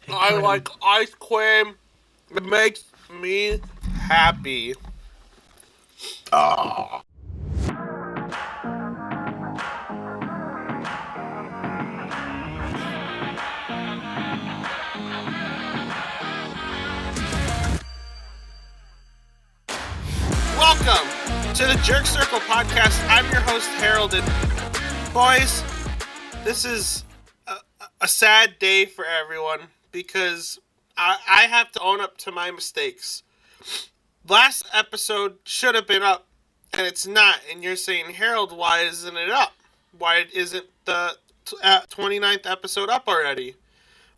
I like ice cream. It makes me happy. Oh. Welcome to the Jerk Circle podcast. I'm your host, Harold. And boys, this is a sad day for everyone because I have to own up to my mistakes. Last episode should have been up, and it's not. And you're saying, Harold, why isn't it up? Why isn't the 29th episode up already?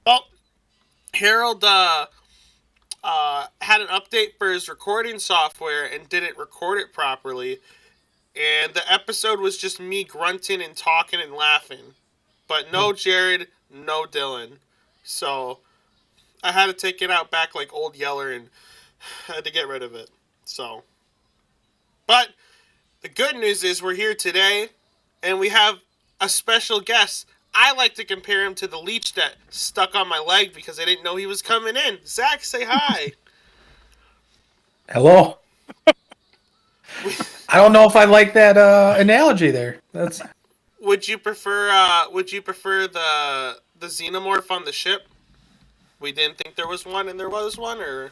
Well, Harold had an update for his recording software and didn't record it properly. And the episode was just me grunting and talking and laughing. But no Jared, no Dylan. So I had to take it out back like Old Yeller and had to get rid of it. So, but the good news is we're here today and we have a special guest. I like to compare him to the leech that stuck on my leg because I didn't know he was coming in. Zach, say hi. Hello. I don't know if I like that analogy there. That's. Would you prefer the xenomorph on the ship? We didn't think there was one and there was one, or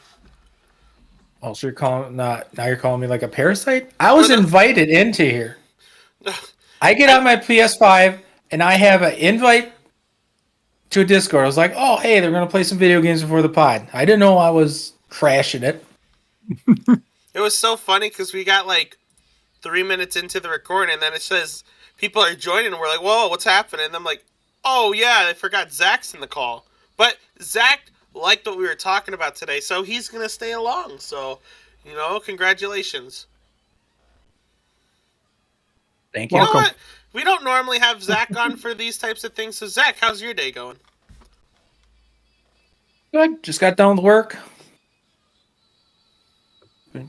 Oh, so you're calling now you're calling me like a parasite? I was invited into here. I get on my PS5 and I have an invite to a Discord. I was like, oh hey, they're gonna play some video games before the pod. I didn't know I was crashing it. It was so funny because we got like 3 minutes into the recording and then it says people are joining and we're like, whoa, what's happening? And I'm like, oh yeah, I forgot Zach's in the call. But Zach liked what we were talking about today, so he's going to stay along. So, congratulations. Thank you. You know what? We don't normally have Zach on for these types of things. So Zach, how's your day going? Good. Just got done with work.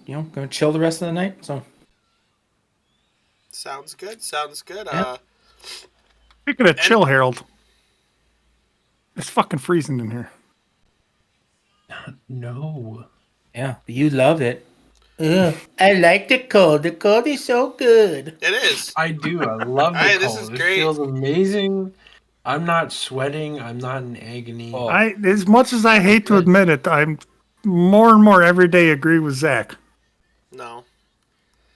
Gonna chill the rest of the night. So. Sounds good. Yeah. Speaking of chill, Harold, it's fucking freezing in here. No. Yeah, you love it. Ugh, I like the cold. The cold is so good. It is. I do. I love the Hey, cold. this is great. It feels amazing. I'm not sweating. I'm not in agony. Oh. As much as I hate to admit it, I'm more and more every day agree with Zach. No.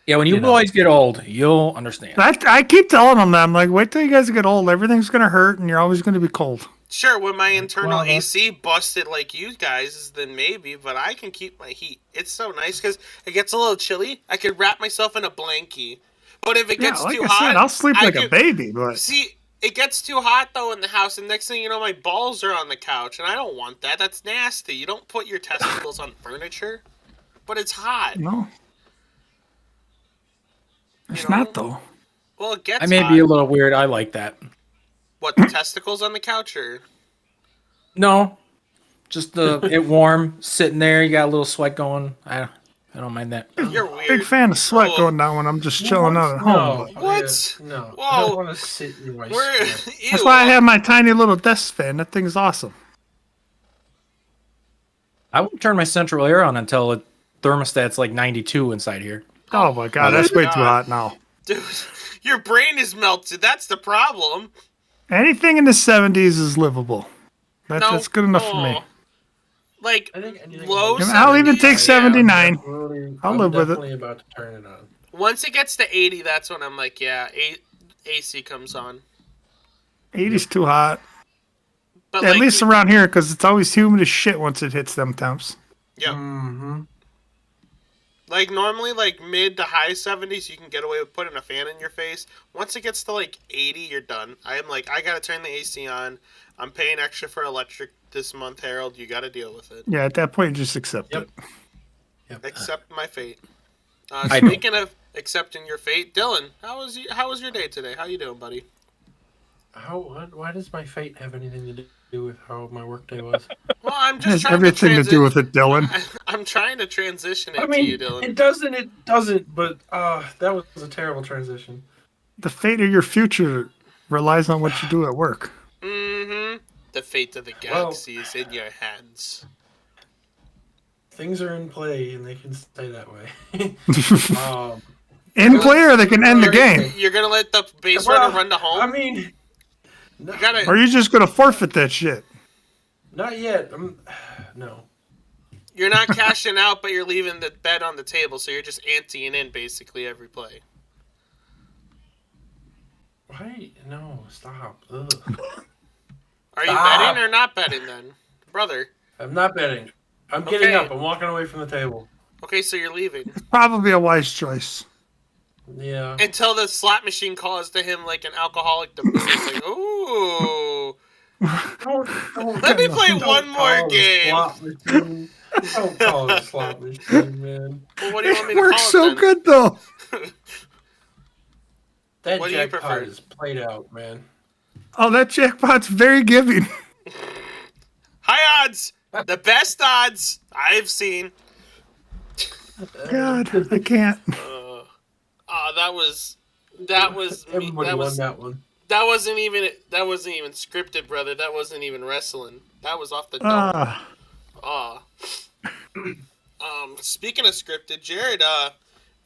Yeah, when you boys get old, you'll understand. I keep telling them that. I'm like, wait till you guys get old. Everything's going to hurt and you're always going to be cold. Sure, when my internal AC busted like you guys, then maybe, but I can keep my heat. It's so nice because it gets a little chilly. I could wrap myself in a blankie. But if it gets like too I hot... said, I'll sleep like a baby, but... See, it gets too hot, though, in the house, and next thing you know, my balls are on the couch, and I don't want that. That's nasty. You don't put your testicles on furniture. But it's hot. No. It's not, though. Well, it gets I may hot. be a little weird. I like that. What, the testicles on the couch, or...? No, just it warm, sitting there. You got a little sweat going. I don't mind that. You're weird. Big fan of sweat going down when I'm just chilling out at home. No. What? Yeah, no. Whoa. I don't want to sit in my sweat. That's why I have my tiny little desk fan. That thing's awesome. I won't turn my central air on until the thermostat's like 92 inside here. Oh my god, that's way too hot now. Dude, your brain is melted. That's the problem. Anything in the 70s is livable. That's good enough for me. Like, I think anything low 70s. I'll even take 79. I'm I'll live with it. definitely about to turn it on. Once it gets to 80, that's when I'm like, yeah, AC comes on. 80's too hot. But At like, least around here, because it's always humid as shit once it hits them temps. Yep. Mm-hmm. Like, normally, like, mid to high 70s, you can get away with putting a fan in your face. Once it gets to, like, 80, you're done. I'm like, I gotta turn the AC on. I'm paying extra for electric this month, Harold. You gotta deal with it. Yeah, at that point, you just accept it. Yep. Accept my fate. Speaking of accepting your fate, Dylan, how was your day today? How you doing, buddy? Why does my fate have anything to do with how my workday was? Well, I'm It just has trying everything to do with it, Dylan. I'm trying to transition it I mean, to you, Dylan. it doesn't, but that was a terrible transition. The fate of your future relies on what you do at work. Mm-hmm. The fate of the galaxy is in your hands. Things are in play, and they can stay that way. In play, or they can end the game. You're gonna let the base runner run to home? I mean, no, Or are you just gonna forfeit that shit? Not yet. No. You're not cashing out, but you're leaving the bet on the table, so you're just anteing in basically every play. Why? No, stop. Ugh. Are you betting or not betting then? Brother. I'm not betting. I'm getting up. I'm walking away from the table. Okay, so you're leaving. Probably a wise choice. Yeah. Until the slot machine calls to him like an alcoholic to booze. Like, ooh. Let me play one more game. Don't call it a slot machine, man. Well, what do you want me to It call works it so then? good, though. That What do you jackpot prefer? is played out, man. Oh, that jackpot's very giving. High odds! The best odds I've seen. God, I can't. That was Everybody won that one. That wasn't even scripted, brother. That wasn't even wrestling. That was off the dome. Speaking of scripted, Jared,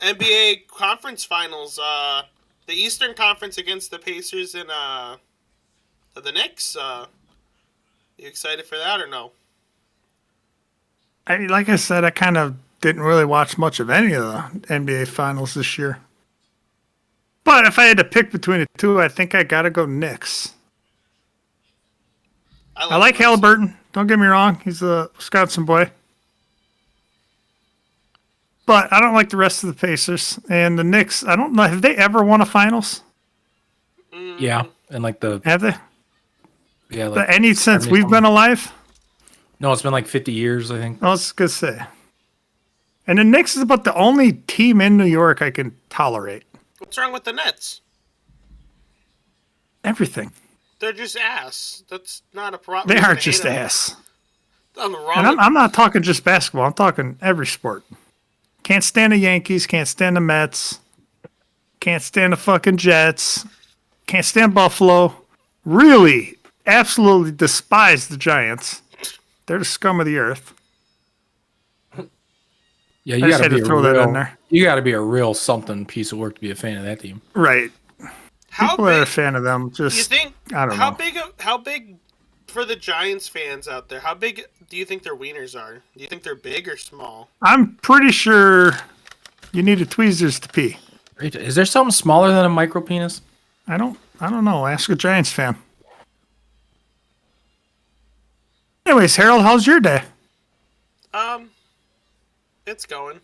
NBA conference finals, the Eastern Conference against the Pacers and the Knicks. You excited for that or no? Like I said, I kind of didn't really watch much of any of the NBA finals this year. But if I had to pick between the two, I think I gotta go Knicks. I like Halliburton. Don't get me wrong; he's a Wisconsin boy. But I don't like the rest of the Pacers and the Knicks. I don't know. Have they ever won a finals? Yeah, and like Have they? Yeah, like Any since we've been alive? No, it's been like 50 years, I think. I was gonna say. And the Knicks is about the only team in New York I can tolerate. What's wrong with the Nets? Everything. They're just ass. That's not a problem. They aren't just ass. Nothing wrong. And I'm not talking just basketball. I'm talking every sport. Can't stand the Yankees. Can't stand the Mets. Can't stand the fucking Jets. Can't stand Buffalo. Really, absolutely despise the Giants. They're the scum of the earth. Yeah, I you just got had to to throw that in there. You got to be a real something piece of work to be a fan of that team. Right. How People that are a big? fan of them just. You think? I don't How know. How big for the Giants fans out there? How big do you think their wieners are? Do you think they're big or small? I'm pretty sure you need a tweezers to pee. Is there something smaller than a micro penis? I don't know. Ask a Giants fan. Anyways, Harold, how's your day? It's going.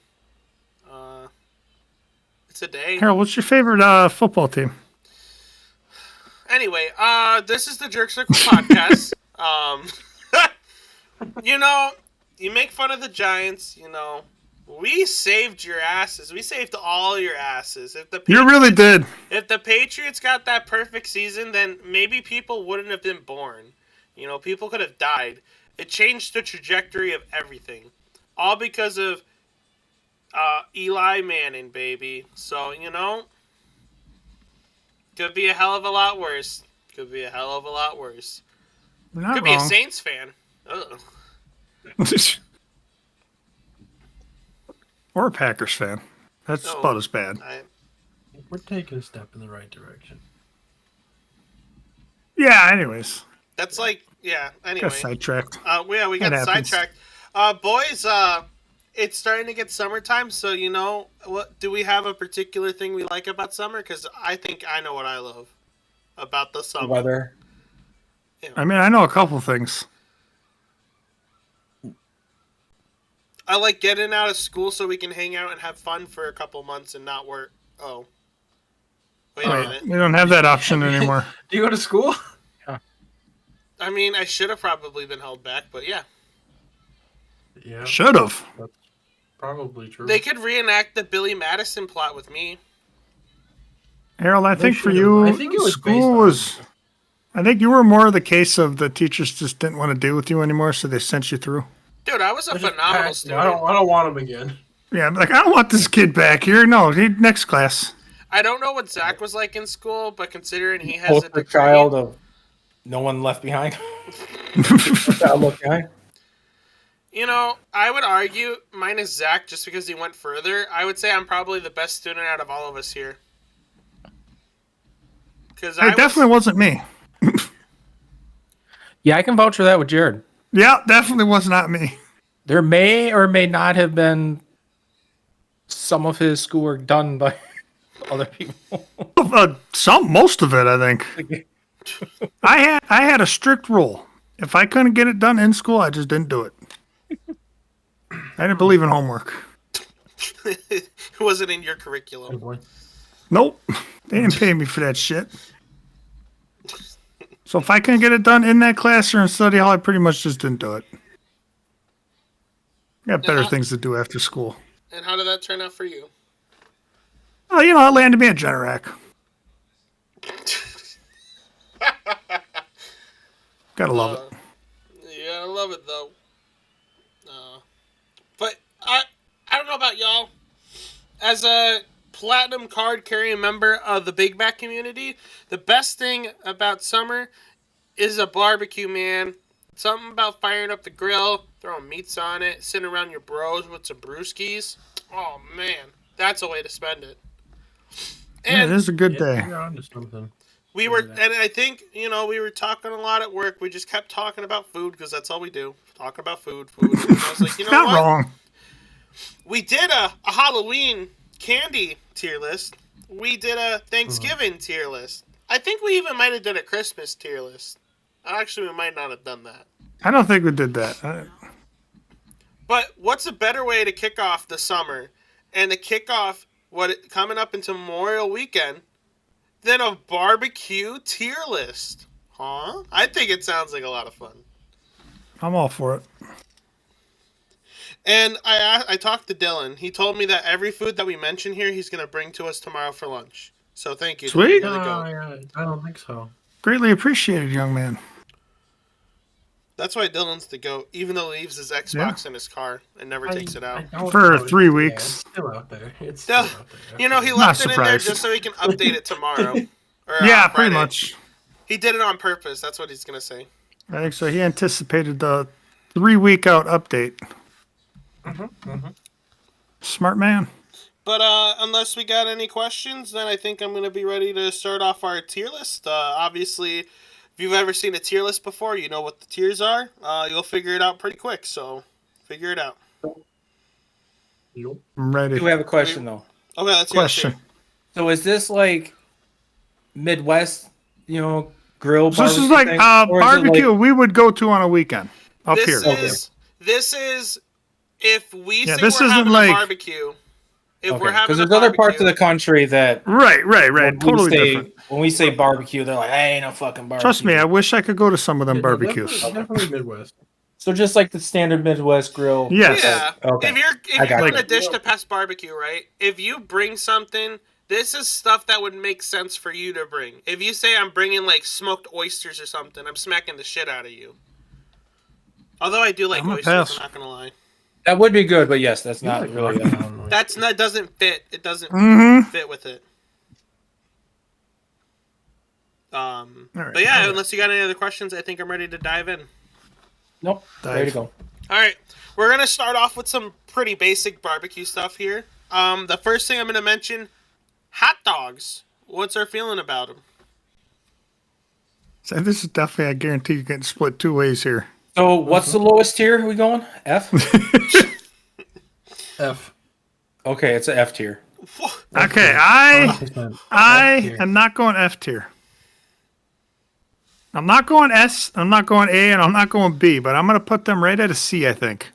It's a day. Harold, what's your favorite football team? Anyway, this is the Jerk Circle podcast. You know, you make fun of the Giants. You know, we saved your asses. We saved all your asses. You really did. If the Patriots got that perfect season, then maybe people wouldn't have been born. You know, people could have died. It changed the trajectory of everything. All because of Eli Manning, baby. So, you know, could be a hell of a lot worse. Could be a hell of a lot worse. You're not Could wrong. be a Saints fan. Ugh. Or a Packers fan. That's No, about as bad. We're taking a step in the right direction. Yeah, anyways. That's like, yeah, anyway. Got sidetracked. Yeah, we got That happens. sidetracked. Boys, it's starting to get summertime, so, you know, what do we have a particular thing we like about summer? Because I think I know what I love about the summer. Weather. I mean, I know a couple things. I like getting out of school so we can hang out and have fun for a couple months and not work. Oh. Wait a minute. We don't have that option anymore. Do you go to school? I mean, I should have probably been held back, but yeah. Yeah, Should have. that's probably true. They could reenact the Billy Madison plot with me. Harold, I They think for should've. you, I think it was based school on- was. I think you were more the case of the teachers just didn't want to deal with you anymore, so they sent you through. Dude, I was a They're just phenomenal packed. student. I don't want him again. Yeah, I'm like, I don't want this kid back here. No, next class. I don't know what Zach was like in school, but considering he has a Poster degree, child of no one left behind. Outlook guy. You know, I would argue, minus Zach, just because he went further, I would say I'm probably the best student out of all of us here. Because It definitely wasn't me. Yeah, I can vouch for that with Jared. Yeah, definitely was not me. There may or may not have been some of his schoolwork done by other people. Most of it, I think. I had a strict rule. If I couldn't get it done in school, I just didn't do it. I didn't believe in homework. It wasn't in your curriculum. Nope. They didn't pay me for that shit. So if I couldn't get it done in that class or in study hall, I pretty much just didn't do it. I got better things to do after school. And how did that turn out for you? Oh, it landed me at Generac. Gotta love it. Yeah, I love it though. But I don't know about y'all. As a platinum card carrying member of the Big Back community, the best thing about summer is a barbecue, man. Something about firing up the grill, throwing meats on it, sitting around your bros with some brewskis. Oh man, that's a way to spend it. And Yeah, it is a good day. You're onto something. we were, and I think, we were talking a lot at work. We just kept talking about food because that's all we do. Talk about food. And I was like, Not what? wrong. We did a Halloween candy tier list. We did a Thanksgiving tier list. I think we even might have done a Christmas tier list. Actually, we might not have done that. I don't think we did that. But what's a better way to kick off the summer and to kick off coming up into Memorial Weekend than a barbecue tier list? Huh? I think it sounds like a lot of fun. I'm all for it. And I talked to Dylan. He told me that every food that we mention here, he's going to bring to us tomorrow for lunch. So thank you. Sweet. Dylan. I don't think so. Greatly appreciated, young man. That's why Dylan's the GOAT, even though he leaves his Xbox in his car and never takes it out. For 3 weeks. It's still out there. It's still out there. He left it in there just so he can update it tomorrow. Yeah, pretty much. He did it on purpose. That's what he's going to say. I think so. He anticipated the 3-week out update. Smart man. But unless we got any questions, then I think I'm going to be ready to start off our tier list. Obviously, if you've ever seen a tier list before, you know what the tiers are. You'll figure it out pretty quick, so figure it out. I'm ready. Do we have a question, though? Okay, let's hear Question. it. So is this like Midwest, grill So this is barbecue like thing? Or is it barbecue like- we would go to on a weekend up here. This is if we say this we're isn't having like- a barbecue. If we're having Because a there's other parts of barbecue- the country that Right. when Totally we say, different. When we say barbecue, they're like, "Hey, ain't no fucking barbecue." Trust me, I wish I could go to some of them Yeah, barbecues. Definitely Midwest. So just like the standard Midwest grill. Yes. Yeah. Okay. If you're I got doing you. a dish to pass barbecue, right? If you bring something, this is stuff that would make sense for you to bring. If you say I'm bringing like smoked oysters or something, I'm smacking the shit out of you. Although I do like I'm a oysters, pass. I'm not gonna lie. That would be good, but yes, that's not really. That doesn't fit. It doesn't fit with it. right. But yeah, unless you got any other questions, I think I'm ready to dive in. Nope. Ready to go. All right, we're gonna start off with some pretty basic barbecue stuff here. The first thing I'm gonna mention, hot dogs. What's our feeling about them? So this is definitely, I guarantee you're getting split 2 ways here. So what's the lowest tier? Are we going F? F. Okay, it's an F tier. Okay, I am not going F tier. I'm not going S, I'm not going A, and I'm not going B, but I'm going to put them right at a C, I think.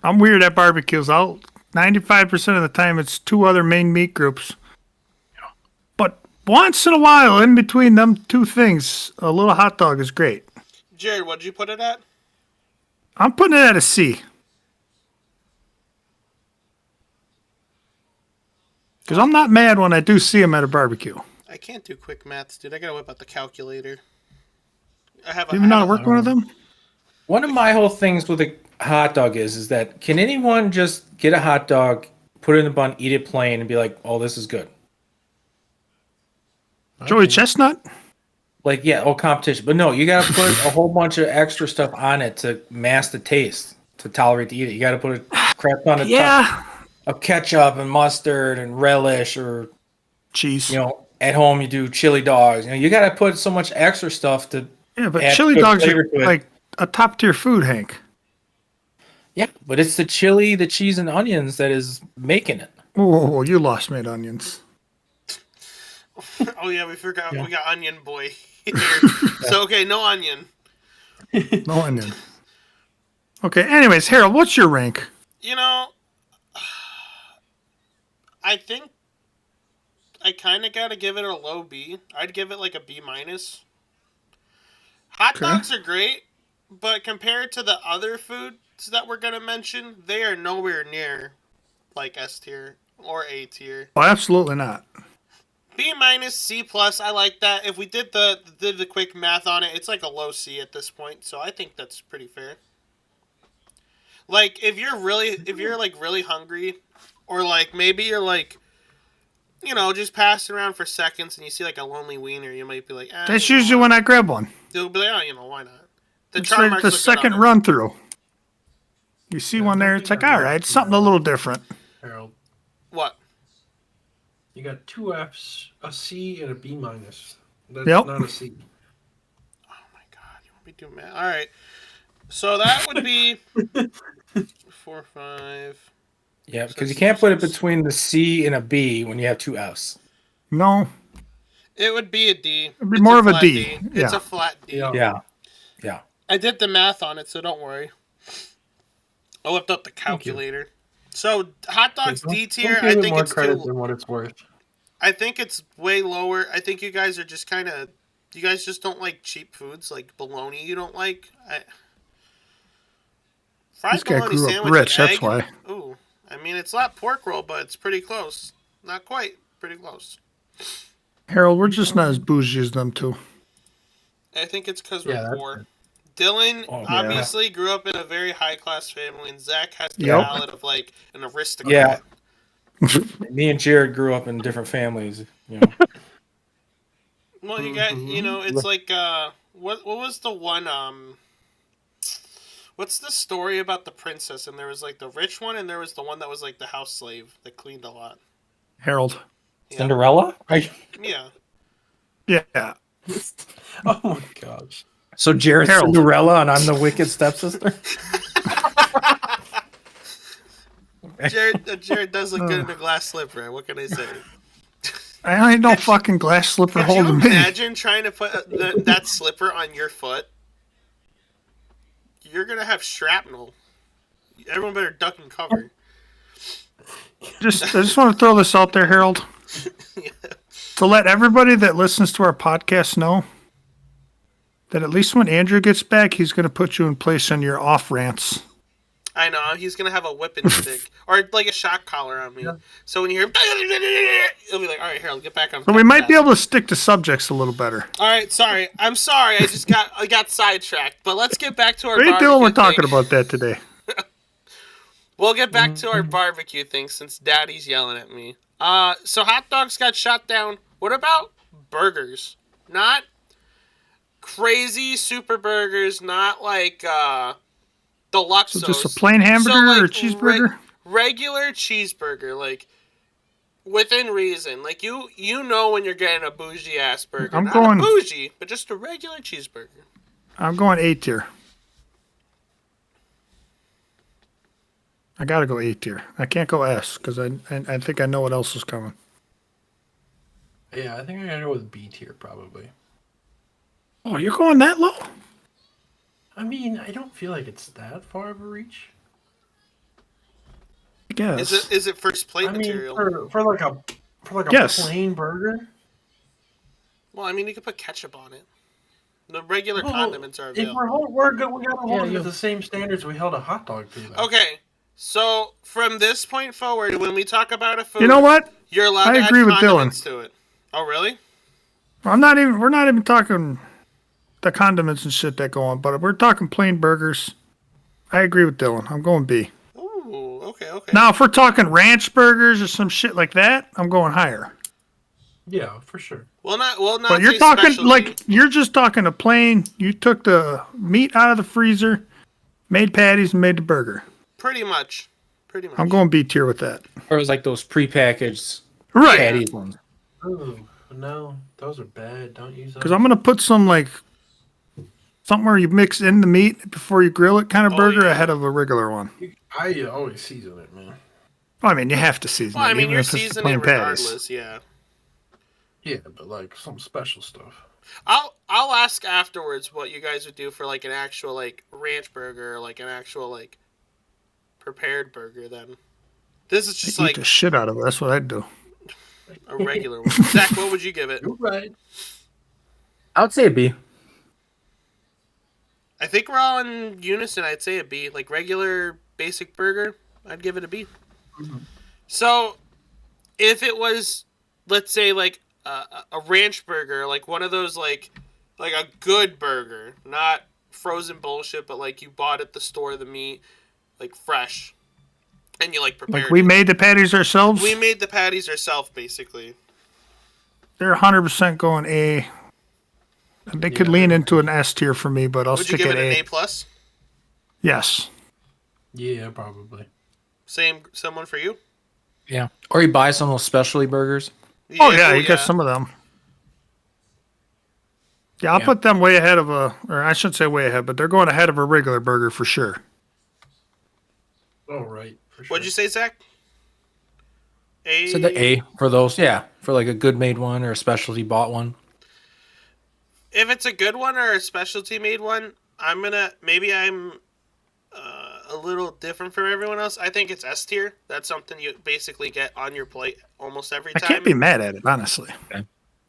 I'm weird at barbecues. 95% of the time, it's 2 other main meat groups. But once in a while, in between them 2 things, a little hot dog is great. Jared, what did you put it at? I'm putting it at a C. Because I'm not mad when I do see them at a barbecue. I can't do quick maths, dude. I gotta whip out the calculator. I have. Do you not work one of them? One of my whole things with a hot dog is that can anyone just get a hot dog, put it in a bun, eat it plain, and be like, "Oh, this is good." Joey Chestnut? Like, yeah, competition. But no, you got to put a whole bunch of extra stuff on it to mask the taste, to tolerate to eat it. You got to put a crap ton of ketchup and mustard and relish, or, cheese. at home you do chili dogs. You got to put so much extra stuff to But add chili good dogs flavor are to it. like a top tier food, Hank. Yeah, but it's the chili, the cheese, and onions that is making it. Oh, you lost me at onions. Oh yeah, we forgot. We got Onion Boy here. So okay, no onion. No onion. Okay, anyways, Harold, what's your rank? I think I kind of got to give it a low B. I'd give it like a B minus. Hot dogs are great, but compared to the other foods that we're going to mention, they are nowhere near like S tier or A tier. Oh, absolutely not. B minus, C plus, I like that. If we did the quick math on it, it's like a low C at this point, so I think that's pretty fair. Like if you're like really hungry, or like maybe you're like, just passing around for seconds and you see like a lonely wiener, you might be like, That's usually when I grab one. You'll be like, why not? It's like the second run through. You see one there, it's like, all right, something a little different. Harold, what? you got 2 Fs, a C, and a B minus. That's Yep. not a C. Oh my god, you want me to do math? All right, so that would be 4, 5. Yeah, because you can't put it between the C and a B when you have 2 Fs. No. It would be a D. It'd be more of a D. D. It's a flat D. Yeah. I did the math on it, so don't worry. I whipped up the calculator. So hot dogs D tier. I think it's credit than what it's worth. I think it's way lower. I think you guys are just you guys just don't like cheap foods like bologna. You don't like. Fried This guy bologna grew up sandwich rich, and that's egg. why. Ooh, I mean it's not pork roll, but it's pretty close. Not quite, pretty close. Harold, we're just not as bougie as them two. I think it's because Yeah, we're that's Poor. Dylan Oh, yeah. obviously grew up in a very high class family, and Zach has the Yep. palate of like an aristocrat. Yeah. Me and Jared grew up in different families. Well, you got it's like what was the one what's the story about the princess? And there was like the rich one, and there was the one that was like the house slave that cleaned a lot. Harold. Yeah. Cinderella? Yeah. Yeah. Oh my gosh. So Jared's Harold. Cinderella and I'm the wicked stepsister? Jared does look good in a glass slipper. What can I say? I ain't no fucking glass slipper Could you holding me. imagine trying to put that slipper on your foot? You're gonna have shrapnel. Everyone better duck and cover. I just want to throw this out there, Harold. Yeah. To let everybody that listens to our podcast know that at least when Andrew gets back, he's going to put you in place on your off rants. I know, he's gonna have a whipping stick or like a shock collar on me. Yeah. So when you hear, he'll be like, "All right, Harold, get back on." So we might be able to stick to subjects a little better. All right, sorry. I'm sorry. I got sidetracked. But let's get back to our. What are you doing? We're talking thing. about that today. We'll get back to our barbecue thing since Daddy's yelling at me. So hot dogs got shot down. What about burgers? Not crazy super burgers. Not like deluxe. So just a plain hamburger or a cheeseburger? Regular cheeseburger, like within reason. Like you know when you're getting a bougie ass burger. I'm Not going a bougie, but just a regular cheeseburger. I'm going A tier. I gotta go A tier. I can't go S because I think I know what else is coming. Yeah, I think I gotta go with B tier probably. Oh, you're going that low? I mean, I don't feel like it's that far of a reach. I guess. Is it first plate I mean, material? for like a Yes. plain burger. Well, I mean, you could put ketchup on it. The regular condiments are If available. we gotta hold it to the same standards we held a hot dog to. Though. Okay, so from this point forward, when we talk about a food, You know what? You're allowed I to agree add with condiments to it. Oh, really? We're not even talking the condiments and shit that go on, but we're talking plain burgers. I agree with Dylan. I'm going B. Ooh, okay. Now, if we're talking ranch burgers or some shit like that, I'm going higher. Yeah, for sure. We'll not But you're say talking specialty. like you're just talking a plain. You took the meat out of the freezer, made patties, and made the burger. Pretty much. I'm going B tier with that. Or it was like those prepackaged Right. patties ones. Ooh, no, those are bad. Don't use those. Because I'm gonna put some like something where you mix in the meat before you grill it kind of burger ahead of a regular one. I always season it, man. Well, I mean, you have to season Well, it. I mean, even you're if it's the seasoning plain regardless. patties. Yeah. Yeah, but like some special stuff. I'll ask afterwards what you guys would do for like an actual like ranch burger or like an actual like prepared burger. Then this is just Eat like the shit out of it. That's what I'd do. a regular one. Zach, what would you give it? You're right. I would say a B. I think we're all in unison. I'd say a B. Like regular basic burger, I'd give it a B. Mm-hmm. So if it was, let's say like a ranch burger, like one of those like a good burger, not frozen bullshit, but like you bought at the store the meat, like fresh, and you like prepared. Like we it. made the patties ourselves. We made the patties ourselves, basically. They're 100% going A. They could lean into an S tier for me, but I'll Would you stick give at it an A. A plus? Yes. Yeah, probably. Someone for you? Yeah. Or you buy some of those specialty burgers. Oh yeah, you got some of them. Yeah, I'll put them way ahead of or I shouldn't say way ahead, but they're going ahead of a regular burger for sure. Oh, right. For sure. What'd you say, Zach? A. So the A for those, yeah, for like a good made one or a specialty bought one. If it's a good one or a specialty made one, I'm a little different from everyone else. I think it's S tier. That's something you basically get on your plate almost every I time. can't be mad at it, honestly.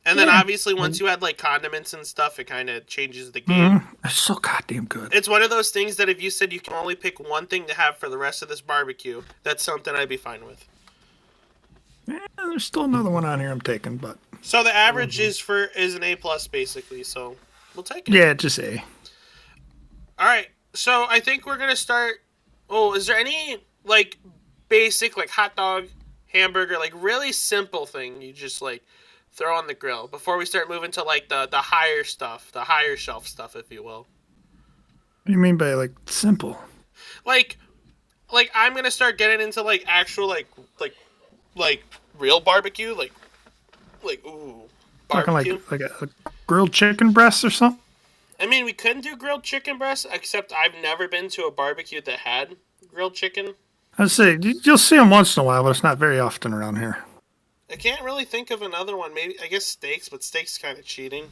And then obviously once you add like condiments and stuff, it kind of changes the game. It's so goddamn good. It's one of those things that if you said you can only pick one thing to have for the rest of this barbecue, that's something I'd be fine with. There's still another one on here I'm taking, but So the average is an A plus basically. So we'll take it. yeah, just A. All right. So I think we're gonna start. Oh, is there any like basic like hot dog, hamburger, like really simple thing you just like throw on the grill before we start moving to like the higher stuff, the higher shelf stuff, if you will? What do you mean by like simple? Like I'm gonna start getting into like actual like real barbecue, like ooh barbecue. Talking like a grilled chicken breast or something? I mean, we couldn't do grilled chicken breast, except I've never been to a barbecue that had grilled chicken. I'd say you'll see them once in a while, but it's not very often around here. I can't really think of another one. Maybe I guess steaks, but steaks kind of cheating.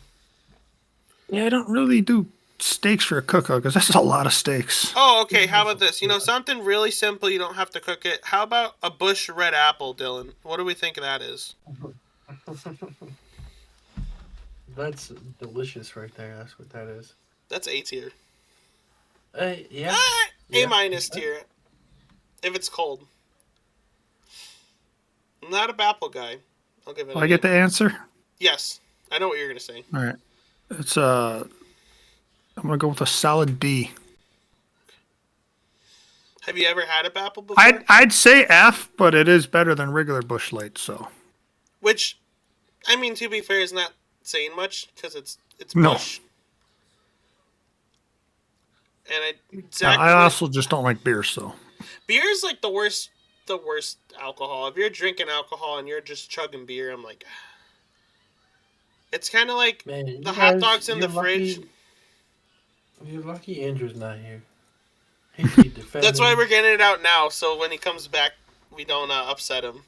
Yeah, I don't really do steaks for a cookout because that's a lot of steaks. Oh, okay. How about this? You know, something really simple. You don't have to cook it. How about a bush red apple, Dylan? What do we think that is? That's delicious right there. That's what that is. That's A tier. Yeah. A minus tier. If it's cold. I'm not a apple guy. I'll give it. I get the answer. Yes, I know what you're gonna say. All right, it's I'm gonna go with a solid D. Have you ever had a apple before? I'd say F, but it is better than regular Bush Light. So Which, I mean, to be fair, is not saying much because it's No. bush. And Zach, I also just don't like beer. So beer is like the worst alcohol. If you're drinking alcohol and you're just chugging beer, I'm like, it's kind of like Man, the hot dogs in the fridge. You're lucky Andrew's not here. He keep defending. That's why we're getting it out now, so when he comes back, we don't upset him.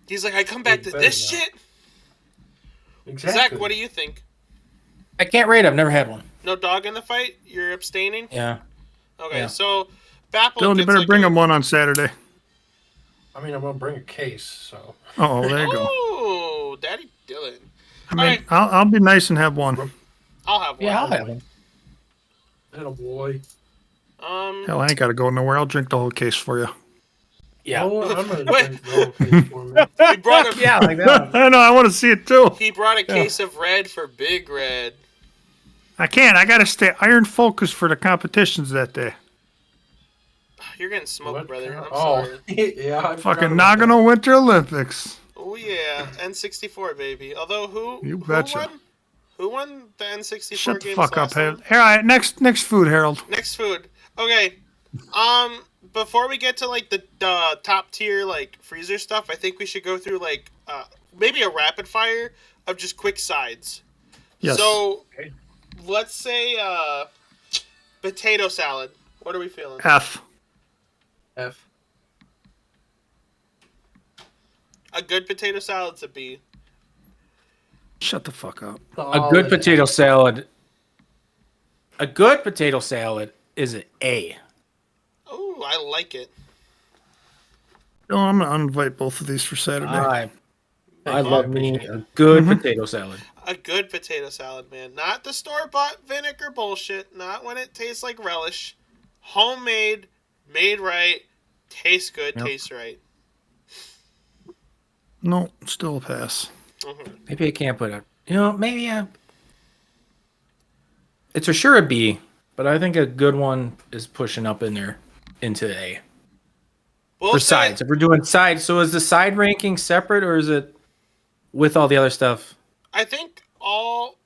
He's like, I come back to this shit? Exactly. Zach, what do you think? I can't rate. I've never had one. No dog in the fight? You're abstaining? Yeah. Okay, Yeah. so Bapple Dylan, you gets better like bring him one on Saturday. I mean, I'm gonna bring a case, so. Oh, there you go. Oh, Daddy Dylan. I mean, All right, I'll be nice and have one. I'll have one. Yeah, I'll have one. And a boy. Hell, I ain't got to go nowhere. I'll drink the whole case for you. Yeah. Oh, I'm gonna Wait. drink the whole case for me. He brought a Yeah, like that. I know. I want to see it too. he brought a case of red for Big Red. I can't. I got to stay iron focused for the competitions that day. You're getting smoked, What brother. kind I'm of- sorry. yeah. I forgot Fucking about that. Nagano Winter Olympics. Oh yeah, N64 baby. Although You betcha. won? Who won the N64 Shut the games fuck up, last time? Harold. All right, next food, Harold. Next food. Okay. Before we get to like the top tier like freezer stuff, I think we should go through like maybe a rapid fire of just quick sides. Yes. So Okay. let's say potato salad. What are we feeling? F. F. A good potato salad's a B. Shut the fuck up. A good potato salad. A good potato salad is an A. Oh, I like it. Oh, I'm gonna invite both of these for Saturday. I love me a good potato salad. A good potato salad, man. Not the store-bought vinegar bullshit. Not when it tastes like relish. Homemade, made right, tastes good, tastes right. No, still a pass. Maybe I can't put it. Maybe it's for sure a B, but I think a good one is pushing up in there into the A. We'll For say sides. If we're doing sides, so is the side ranking separate or is it with all the other stuff? I think all,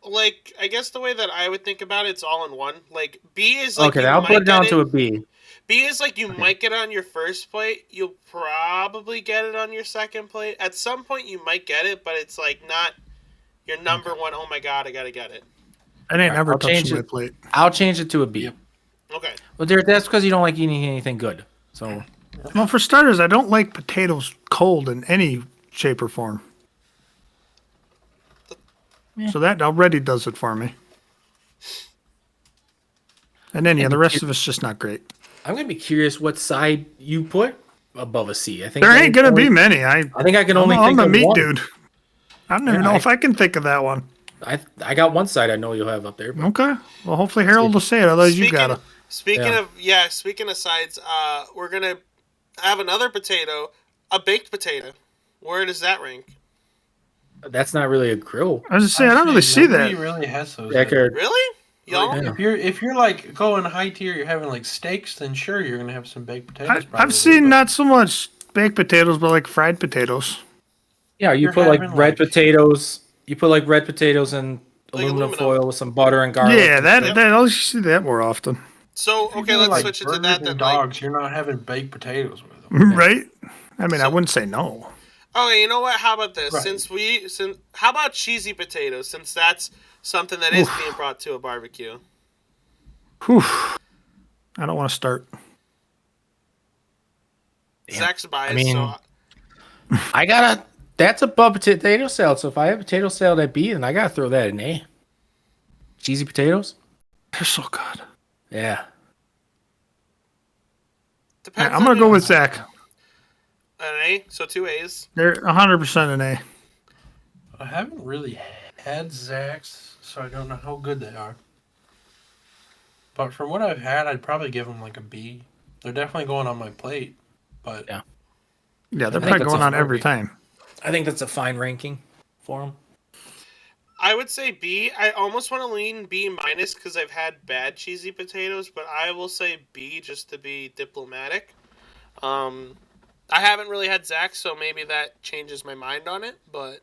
like, I guess the way that I would think about it, it's all in one. Like, B is like Okay, you I'll might put it down get to a B. B is like you might get it on your first plate. You'll probably get it on your second plate. At some point, you might get it, but it's like not your number one. Oh my god, I gotta get it. It ain't never I'll change touching my it. plate. I'll change it to a B. Yep. Okay. Well, Derek, that's because you don't like eating anything good. So Well, for starters, I don't like potatoes cold in any shape or form. So that already does it for me. And then, the rest of it's just not great. I'm gonna be curious what side you put above a C. I think There ain't gonna be many. I think I can only I'm think the of meat one. dude. I don't even know if I can think of that one. I got one side I know you'll have up there. But Okay. Well, hopefully Harold will say it. Otherwise, you gotta. Speaking of sides, we're gonna have another potato, a baked potato. Where does that rank? that's not really a grill. I was just saying, I don't really see Nobody that. really has those. Deckard. Really? Y'all? Yeah. If you're like going high tier, you're having like steaks, then sure you're gonna have some baked potatoes. I've probably, seen but not so much baked potatoes, but like fried potatoes. Yeah, you You're put like having, red like- potatoes. You put like red potatoes in Like aluminum aluminum. foil with some butter and garlic. Yeah, and that shit. I'll see that more often. So if you're okay, doing, let's like, switch it to burgers that and then. dogs, you're not having baked potatoes with them. Right? I mean, I So- wouldn't say no. Okay, you know what? How about this? Right. How about cheesy potatoes? Since that's something that is being brought to a barbecue. Whew. I don't want to start. Zach's biased. I mean- so That's above potato salad. So if I have potato salad at B, then I gotta throw that in A. Cheesy potatoes. They're so good. Yeah. depends. I'm gonna go with Zach. an A. So 2 A's. They're 100% an A. I haven't really had Zach's, so I don't know how good they are. But from what I've had, I'd probably give them like a B. They're definitely going on my plate, but Yeah. Yeah, they're think probably that's going a on every 40. time. I think that's a fine ranking for them. I would say B. I almost want to lean B minus because I've had bad cheesy potatoes, but I will say B just to be diplomatic. I haven't really had Zach, so maybe that changes my mind on it. But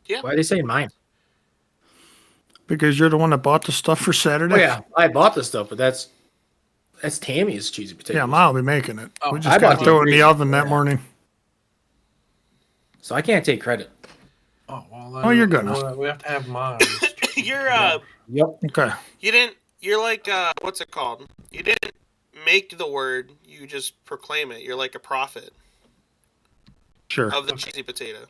yeah, Why are they saying mine? Because you're the one that bought the stuff for Saturday. Oh yeah, I bought the stuff, but that's Tammy's cheesy potatoes. Yeah, Mom will be making it. Oh, We I just got bought to throw it in the the oven that yeah. morning. So I can't take credit. oh well. Oh, you're gonna. We have to have mine. you're Yep. Okay. you didn't. You're like what's it called? You didn't make the word. You just proclaim it. You're like a prophet Sure. of the cheesy potato.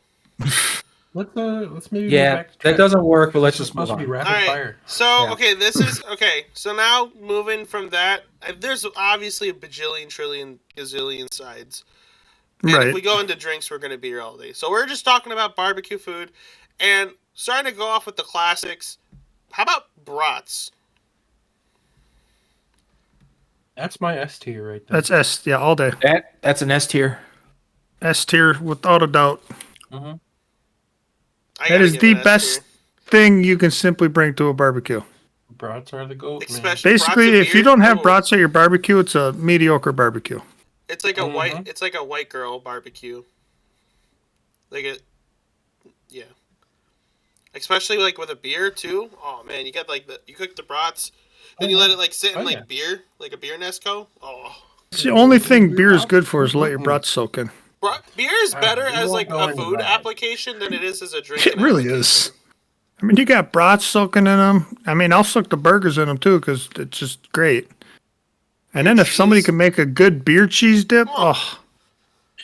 Let's maybe Yeah, go back to that track. doesn't work, but let's This is just move supposed to be on. rapid All right. fire. So Yeah. okay, this is okay. So now moving from that, there's obviously a bajillion, trillion, gazillion sides. And Right. if we go into drinks, we're gonna be here all day. So we're just talking about barbecue food, and starting to go off with the classics. How about brats? That's my S tier right there. That's S. Yeah, all day. That's an S tier. S tier without a doubt. Mm-hmm. I That gotta is give the it an S best tier. thing you can simply bring to a barbecue. Brats are the goat, man. Especially Basically, brats if and you beer, don't have ooh, brats at your barbecue, it's a mediocre barbecue. it's like a Mhm. white. It's like a white girl barbecue. Like it, yeah. Especially like with a beer too. Oh man, you get like you cook the brats, then you let it like sit in like beer, like a beer Nesco. Oh, It's the only thing beer is good for is let your brats soak in. beer is better we as won't like go a into food that. application than it is as a drinking. It really is. I mean, you got brats soaking in them. I mean, I'll soak the burgers in them too because it's just great. And then if somebody can make a good beer cheese dip, oh.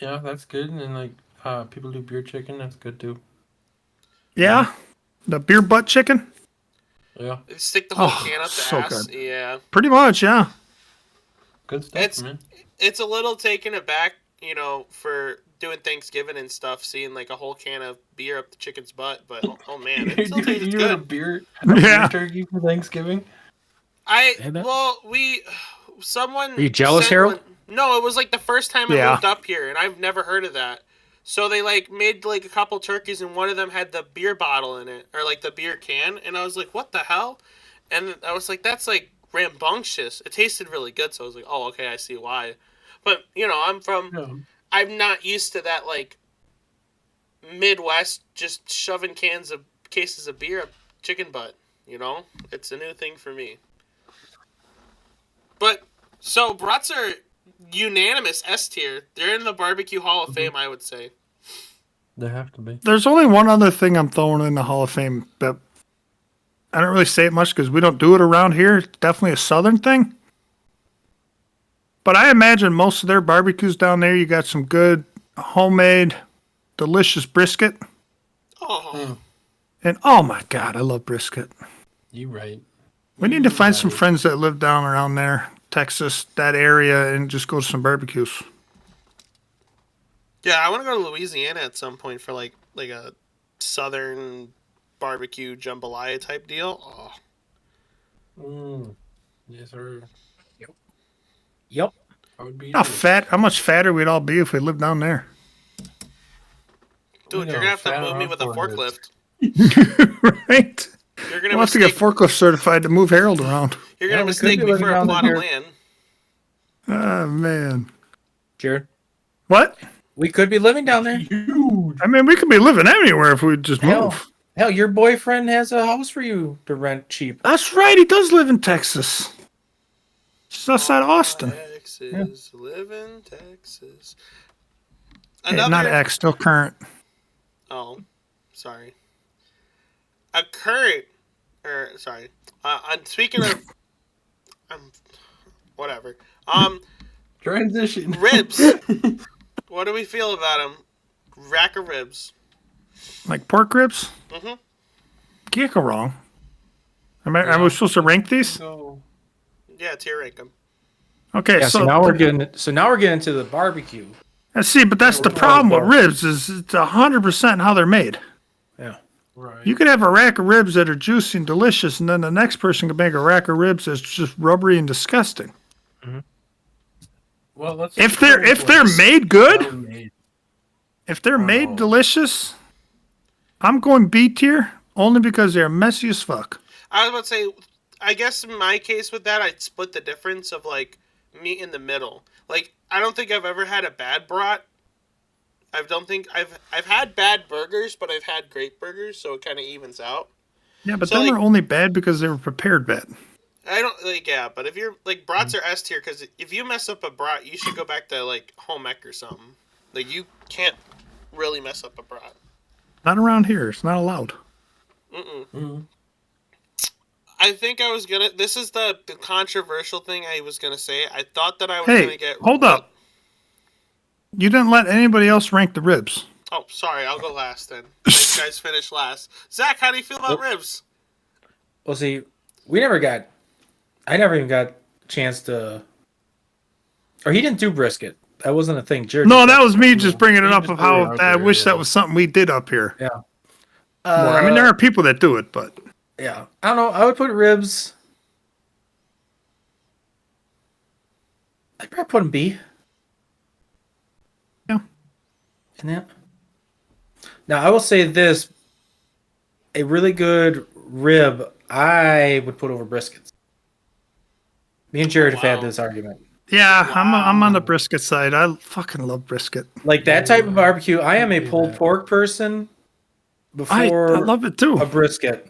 Yeah, that's good. And like people do beer chicken, that's good too. Yeah, the beer butt chicken. Yeah, Stick the whole can up the so ass. good. Yeah, Pretty much, yeah. good stuff, man. It's a little taken aback, for doing Thanksgiving and stuff, seeing like a whole can of beer up the chicken's butt. But oh man, it still tastes You had a good. beer Yeah. turkey for Thanksgiving? Someone Are you jealous, sent Harold? No, it was like the first time I Yeah. moved up here, and I've never heard of that. So they like made like a couple turkeys, and one of them had the beer bottle in it, or like the beer can, and I was like, "What the hell?" And I was like, "That's like rambunctious." It tasted really good, so I was like, "Oh, okay, I see why." But I'm not used to that like Midwest just shoving cases of beer up chicken butt. It's a new thing for me. But so brats are unanimous S tier. They're in the barbecue Hall of Fame, I would say. They have to be. There's only one other thing I'm throwing in the Hall of Fame, but I don't really say it much because we don't do it around here. It's definitely a southern thing. But I imagine most of their barbecues down there, you got some good homemade, delicious brisket. Oh, And oh my God, I love brisket. You right. We need to find some friends that live down around there, Texas, that area, and just go to some barbecues. yeah. I want to go to Louisiana at some point for like a southern barbecue jambalaya type deal. Oh, Yes, sir. Yep. I would be. How much fatter we'd all be if we lived down there. dude, you're gonna have to move me with a forklift. Right? You're gonna We'll have to get forklift certified to move Harold around. You're gonna Yeah, we mistake could be me for a living plot down of there. land. Oh, man. Jared, What? we could be living down there. Huge. I mean, we could be living anywhere if we just move. Hell, your boyfriend has a house for you to rent cheap. That's right. He does live in Texas. Just outside Austin. Texas, live in Texas. Not ex, still current. Oh, sorry. A current, sorry. I'm speaking of, whatever. Transition. Ribs. What do we feel about them? Rack of ribs. Like pork ribs? Mhm. Can't go wrong. Are we supposed to rank these? Yeah, tier rank them. Okay, Yeah, so now we're getting into the barbecue. Let's see, but that's the problem with ribs is it's 100% how they're made. Yeah. Right. You could have a rack of ribs that are juicy and delicious, and then the next person could make a rack of ribs that's just rubbery and disgusting. Well, If they're made good, if they're made delicious, I'm going B tier only because they're messy as fuck. I was about to say, I guess in my case with that, I'd split the difference of like meat in the middle. Like, I don't think I've ever had a bad brat. I don't think I've had bad burgers, but I've had great burgers, so it kind of evens out. Yeah, but So, they like, were only bad because they were prepared bad. I don't like but if you're like brats are S tier because if you mess up a brat, you should go back to like home ec or something. Like you can't really mess up a brat. Not around here. It's not allowed. I think I was gonna. This is the controversial thing I was gonna say. I thought that I was gonna get. Hold up. You didn't let anybody else rank the ribs. Oh, sorry. I'll go last then. You guys finish last. Zach, how do you feel about ribs? Well, see, I never even got a chance to, or he didn't do brisket. That wasn't a thing. Jared No, did that was me just bringing it He up just of threw it how out I there, wish yeah. that was something we did up here. Yeah. More. I mean, there are people that do it, but Yeah. I don't know. I would put ribs. I'd probably put them B. Yeah. In that. Now, I will say this. A really good rib, I would put over briskets. Me and Jared have had this argument. Yeah, I'm on the brisket side. I fucking love brisket. Like that type of barbecue, I am a pulled pork person I before love it too. a brisket.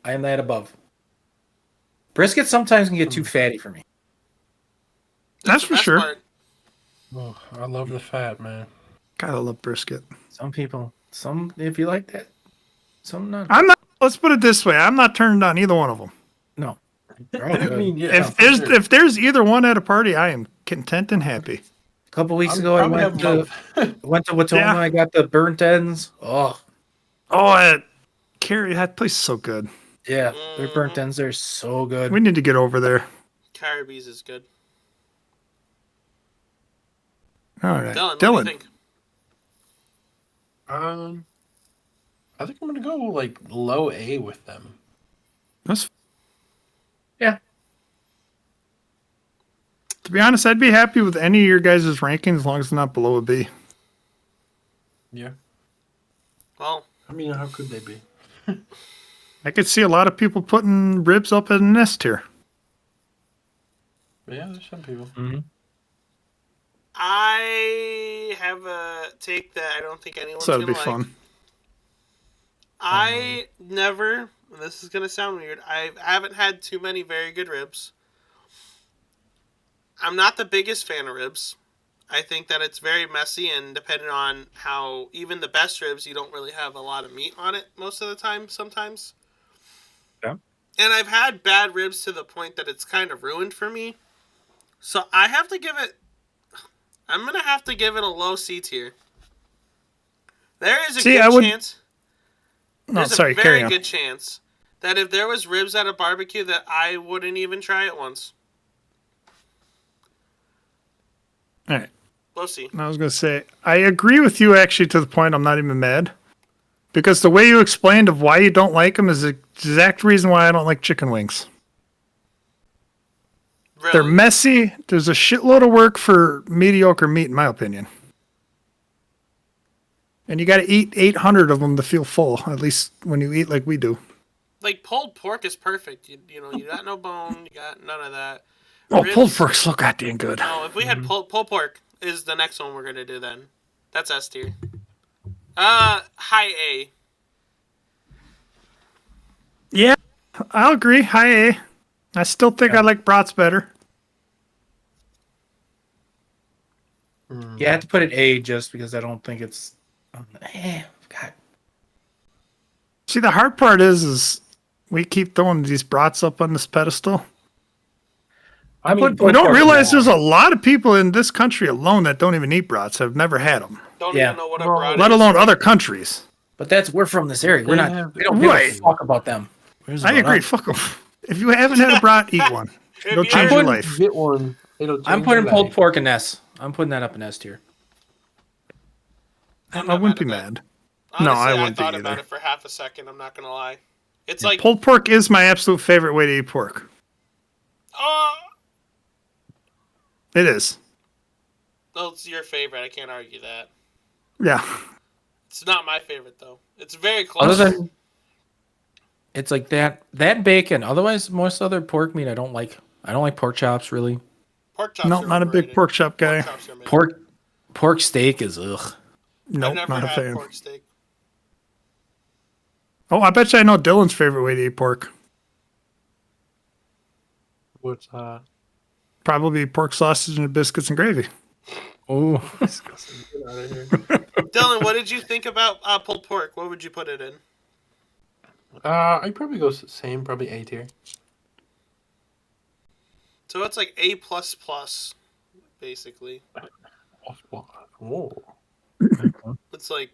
I am that above. Brisket sometimes can get too fatty for me. That's the for best sure. part. Oh, I love the fat, man. Gotta love brisket. Some people, if you like that, some not. I'm not. Let's put it this way. I'm not turned on either one of them. No. They're all I good. mean, yeah, If there's either one at a party, I am content and happy. A couple weeks ago, I went to Watoma. Yeah. I got the burnt ends. Oh, Oh, Carrie, that place is so good. yeah, their burnt ends are so good. We need to get over there. Caribbees is good. All right, Dylan, what do you think? I think I'm gonna go like low A with them. That's, Yeah. to be honest, I'd be happy with any of your guys' rankings as long as it's not below a B. Yeah. Well, I mean, how could they be? I could see a lot of people putting ribs up in the nest here. But yeah, there's some people. I have a take that I don't think anyone's So that'd gonna be like. fun. I never. This is gonna sound weird. I haven't had too many very good ribs. I'm not the biggest fan of ribs. I think that it's very messy, and depending on how, even the best ribs, you don't really have a lot of meat on it most of the time. Sometimes. Yeah. And I've had bad ribs to the point that it's kind of ruined for me. So I have to give it. I'm gonna have to give it a low C tier. There is a good chance. No, There's sorry, a carry very on. good chance that if there was ribs at a barbecue, that I wouldn't even try it once. All right. We'll see. I was going to say, I agree with you actually to the point I'm not even mad. Because the way you explained of why you don't like them is the exact reason why I don't like chicken wings. Really? They're messy. There's a shitload of work for mediocre meat, in my opinion. And you got to eat 800 of them to feel full, at least when you eat like we do. Like, pulled pork is perfect. You know, you got no bone, you got none of that. Oh, Ribs- pulled pork's so goddamn good. No, if we had pulled pork is the next one we're gonna do then. That's S tier. High A. Yeah, I'll agree. High A. I still think I like brats better. You have to put it A just because I don't think it's. God. See, the hard part is we keep throwing these brats up on this pedestal. I mean, We don't realize there's a lot of people in this country alone that don't even eat brats, have never had them, Don't Yeah. even know what a brat let is. alone other countries. But we're from this area. We're They not. have- We don't give a Right. fuck about them. I agree. Fuck them. If you haven't had a brat, eat one. It'll you change haven't- your life. Get one. It'll I'm change putting your pulled life. pork in S. I'm putting that up in S tier. I'm I not wouldn't be at that. mad. Honestly, No, I wouldn't be thought about either. it for half a second. I'm not gonna lie. It's like, Pulled pork is my absolute favorite way to eat pork. oh, It is. it's your favorite. I can't argue that. Yeah. It's not my favorite though. It's very Other close. than, it's like that bacon. Otherwise, most other pork meat I don't like. I don't like pork chops really. Pork chops. No, are not a big overrated. pork chop guy. Pork chops are mid. Pork steak is ugh. I've Nope, never not a had fan. pork steak. Oh, I bet you I know Dylan's favorite way to eat pork. What's Probably pork sausage and biscuits and gravy. Oh, disgusting? Get out of here. Dylan, what did you think about pulled pork? What would you put it in? I'd probably go same, probably A tier. So it's like A plus plus, basically. Whoa. It's like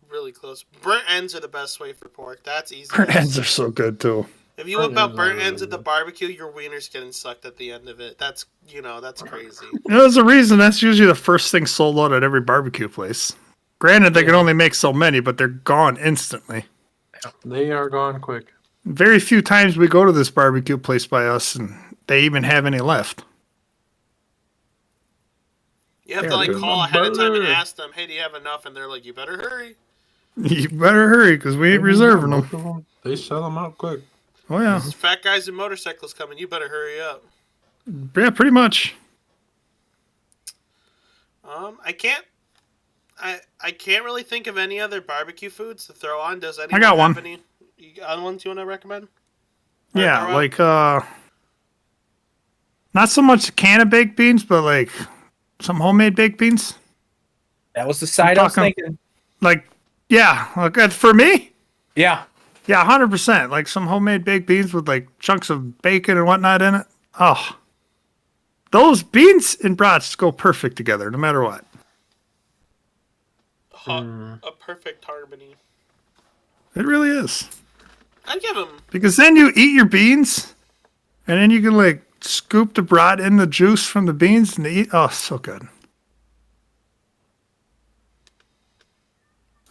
really close. Burnt ends are the best way for pork. That's easy. Burnt ends are so good too. If you Burnt whip out ends are burnt really ends at the good. barbecue, your wiener's getting sucked at the end of it. That's crazy. There's a reason that's usually the first thing sold out at every barbecue place. Granted, they can only make so many, but they're gone instantly. They are gone quick. Very few times we go to this barbecue place by us and they even have any left. You have They're to like good. call ahead of time and Butter. ask them, "Hey, do you have enough?" And they're like, "You better hurry." You better hurry because we ain't reserving them. They sell them out quick. Oh, yeah. There's fat guys and motorcycles coming. You better hurry up. Yeah, pretty much. I can't. I can't really think of any other barbecue foods to throw on. Does anyone got have one. any other ones you want to recommend? Yeah, throw out? like not so much a can of baked beans, but like some homemade baked beans. That was the side I was talking- thinking. Like, yeah, like for me, Yeah. yeah, 100%. Like some homemade baked beans with like chunks of bacon and whatnot in it. Oh, those beans and brats go perfect together, no matter what. A perfect harmony. It really is. I'd give them. Because then you eat your beans, and then you can like scoop the brat in the juice from the beans and eat. Oh, so good.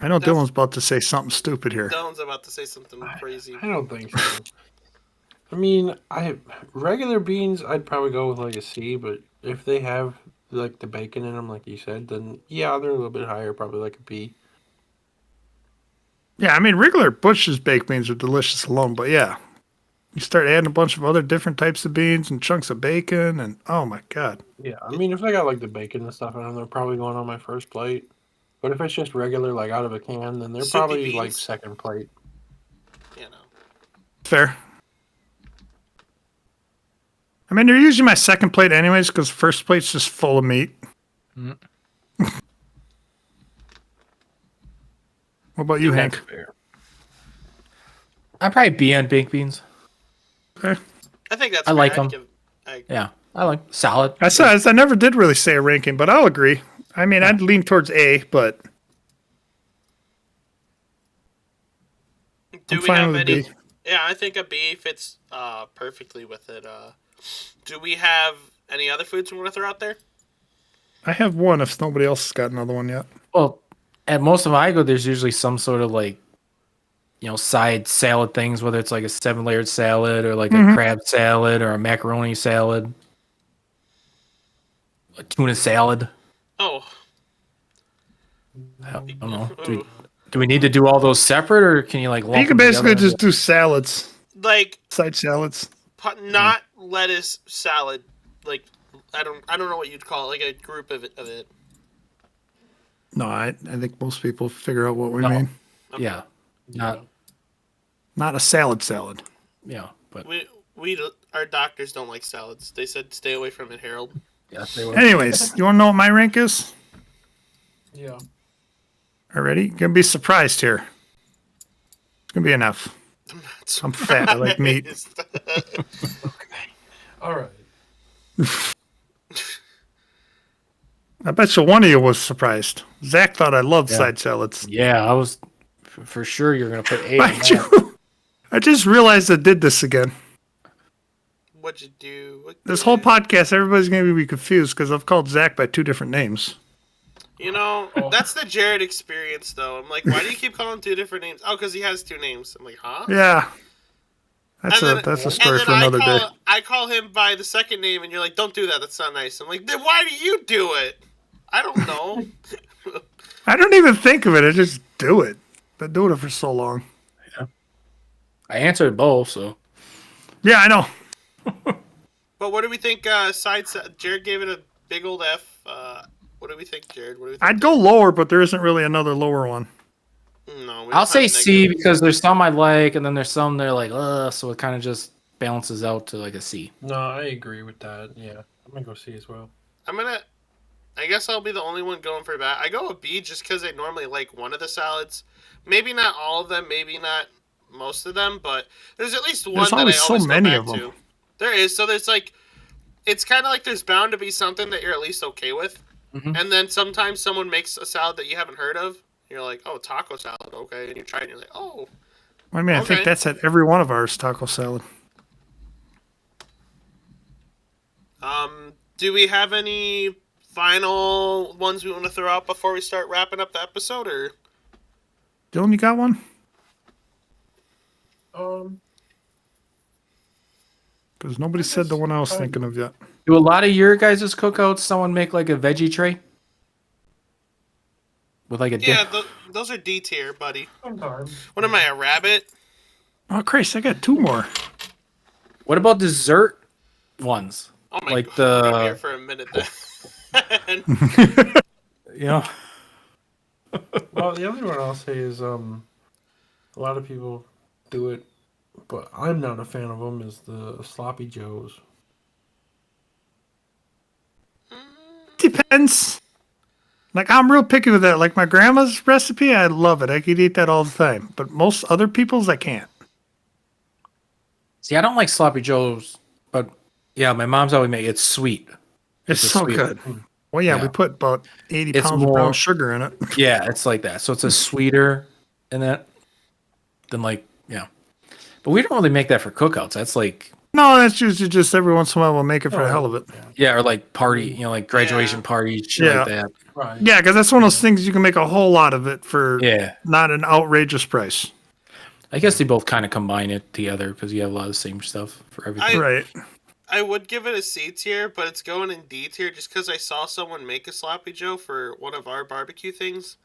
I know Dylan's about to say something stupid here. Dylan's about to say something crazy. I don't think so. I mean, regular beans, I'd probably go with like a C, but if they have like the bacon in them, like you said, then yeah, they're a little bit higher, probably like a B. Yeah, I mean, regular Bush's baked beans are delicious alone, but yeah, you start adding a bunch of other different types of beans and chunks of bacon, and oh my god. Yeah, I mean, if I got like the bacon and stuff in them, they're probably going on my first plate. But if it's just regular, like out of a can, then they're Soupy probably like beans. second plate. You know. Fair. I mean, they're usually my second plate anyways, because first plate's just full of meat. Mm. What about you, Hank? Fair. I'd probably be on baked beans. Okay. I think that's. I like fair. I'd them. give- Yeah. I like salad. I never did really say a ranking, but I'll agree. I mean, I'd lean towards A, but Do I'm we fine have with any? B. Yeah, I think a B fits perfectly with it. Do we have any other foods we want to throw out there? I have one if nobody else has got another one yet. Well, at most of I go, there's usually some sort of like, side salad things, whether it's like a 7-layered salad or like a crab salad or a macaroni salad, a tuna salad. Oh, I don't know. Ooh. Do we need to do all those separate, or can you like lump You can them basically together? just do salads, like side salads. not lettuce salad. Like I don't know what you'd call it. Like a group of it. No, I think most people figure out what we No. mean. Yeah, Not a salad. yeah, but Our doctors don't like salads. They said stay away from it, Harold. yeah, they were. Anyways, you want to know what my rank is? Yeah. Already? You're going to be surprised here. It's going to be enough. I'm fat. I like meat. All right. I bet you one of you was surprised. Zach thought I loved Yeah. side salads. Yeah, I was for sure you're gonna put A. in Mind that. you, I just realized I did this again. What'd you do? This whole podcast, everybody's going to be confused because I've called Zach by 2 different names. That's the Jared experience, though. I'm like, why do you keep calling him 2 different names? Oh, because he has 2 names. I'm like, huh? Yeah. That's And a then- that's a and story then for another day. I call him by the second name, and you're like, don't do that. That's not nice. I'm like, then why do you do it? I don't know. I don't even think of it. I just do it. Been doing it for so long. I answered both, so Yeah, I know. But what do we think? Jared gave it a big old F. What do we think, Jared? What do we think? I'd go lower, but there isn't really another lower one. No, we I'll don't say have C negative. because there's some I like, and then there's some they're like, so it kind of just balances out to like a C. No, I agree with that. Yeah, I'm gonna go C as well. I guess I'll be the only one going for that. I go a B just because I normally like one of the salads. Maybe not all of them. Maybe not most of them. But there's at least one There's that I always always so go many back of them. to. There is. So there's like, it's kind of like there's bound to be something that you're at least okay with. Mhm. And then sometimes someone makes a salad that you haven't heard of. You're like, oh, taco salad, okay. And you try it and you're like, oh. I mean, I think Okay. that's at every one of ours, taco salad. Do we have any final ones we want to throw out before we start wrapping up the episode, or? Dylan, you got one? Because nobody said the one I was thinking of yet. Do a lot of your guys' cookouts someone make like a veggie tray with like a dip? Yeah, those are D tier, buddy. Sometimes. What am I, a rabbit? Oh, Christ, I got 2 more. What about dessert ones? Oh my Like god, I'm the- here for a minute then. you know. Well, the other one I'll say is a lot of people do it, but I'm not a fan of them. Is the sloppy joes. Depends. Like, I'm real picky with that. Like, my grandma's recipe, I love it. I could eat that all the time. But most other people's, I can't. See, I don't like sloppy joes, but yeah, my mom's always make it sweet. It's a so sweet- good. Well, yeah, Yeah. we put about 80 It's pounds of brown more- sugar in it. Yeah, it's like that. So it's a sweeter in that than like, yeah. But we don't really make that for cookouts. That's like, No, that's usually just every once in a while we'll make it for the hell of it. yeah, or like party, you know, like graduation Yeah. parties, shit Yeah. like that. Right. Yeah, because that's one of those things you can make a whole lot of it for Yeah. not an outrageous price. I guess they both kind of combine it together because you have a lot of the same stuff for everything. Right. I would give it a C tier, but it's going in D tier just because I saw someone make a sloppy joe for one of our barbecue things.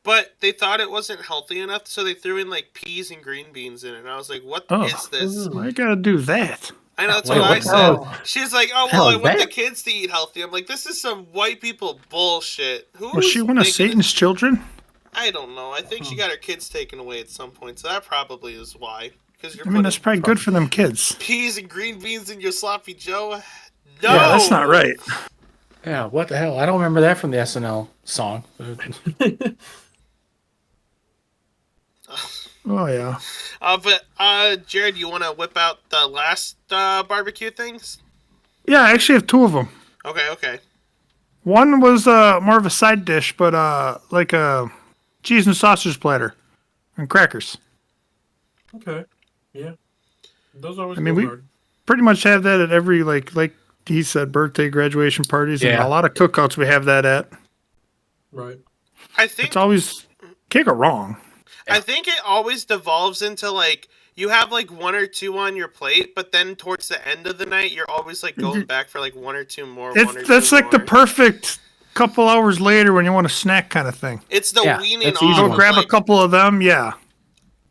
But they thought it wasn't healthy enough, so they threw in like peas and green beans in it. And I was like, "What is Oh. this?" Why you gotta do that? I know that's Wait, what what I the said. hell? She's like, "Oh hell well, I is want the that? kids to eat healthy." I'm like, "This is some white people bullshit." Who Was she one of Satan's children? I don't know. I think she got her kids taken away at some point, so that probably is why. Because you're I mean, that's putting probably good for them kids. peas and green beans in your sloppy joe. No, Yeah, that's not right. Yeah, what the hell? I don't remember that from the SNL song. Oh, yeah. But Jared, you want to whip out the last barbecue things? Yeah, I actually have two of them. Okay. One was more of a side dish, but like a cheese and sausage platter and crackers. Okay. Yeah. Those always I mean, go we- hard. Pretty much have that at every, like he said, birthday, graduation parties, and Yeah. a lot of cookouts we have that at. Right. I think It's always, can't go wrong. I think it always devolves into like you have like one or two on your plate, but then towards the end of the night, you're always like going back for like one or two more. That's like the perfect couple hours later when you want a snack kind of thing. It's the Yeah, weaning that's off. easy Go one. grab a like, couple of them, yeah.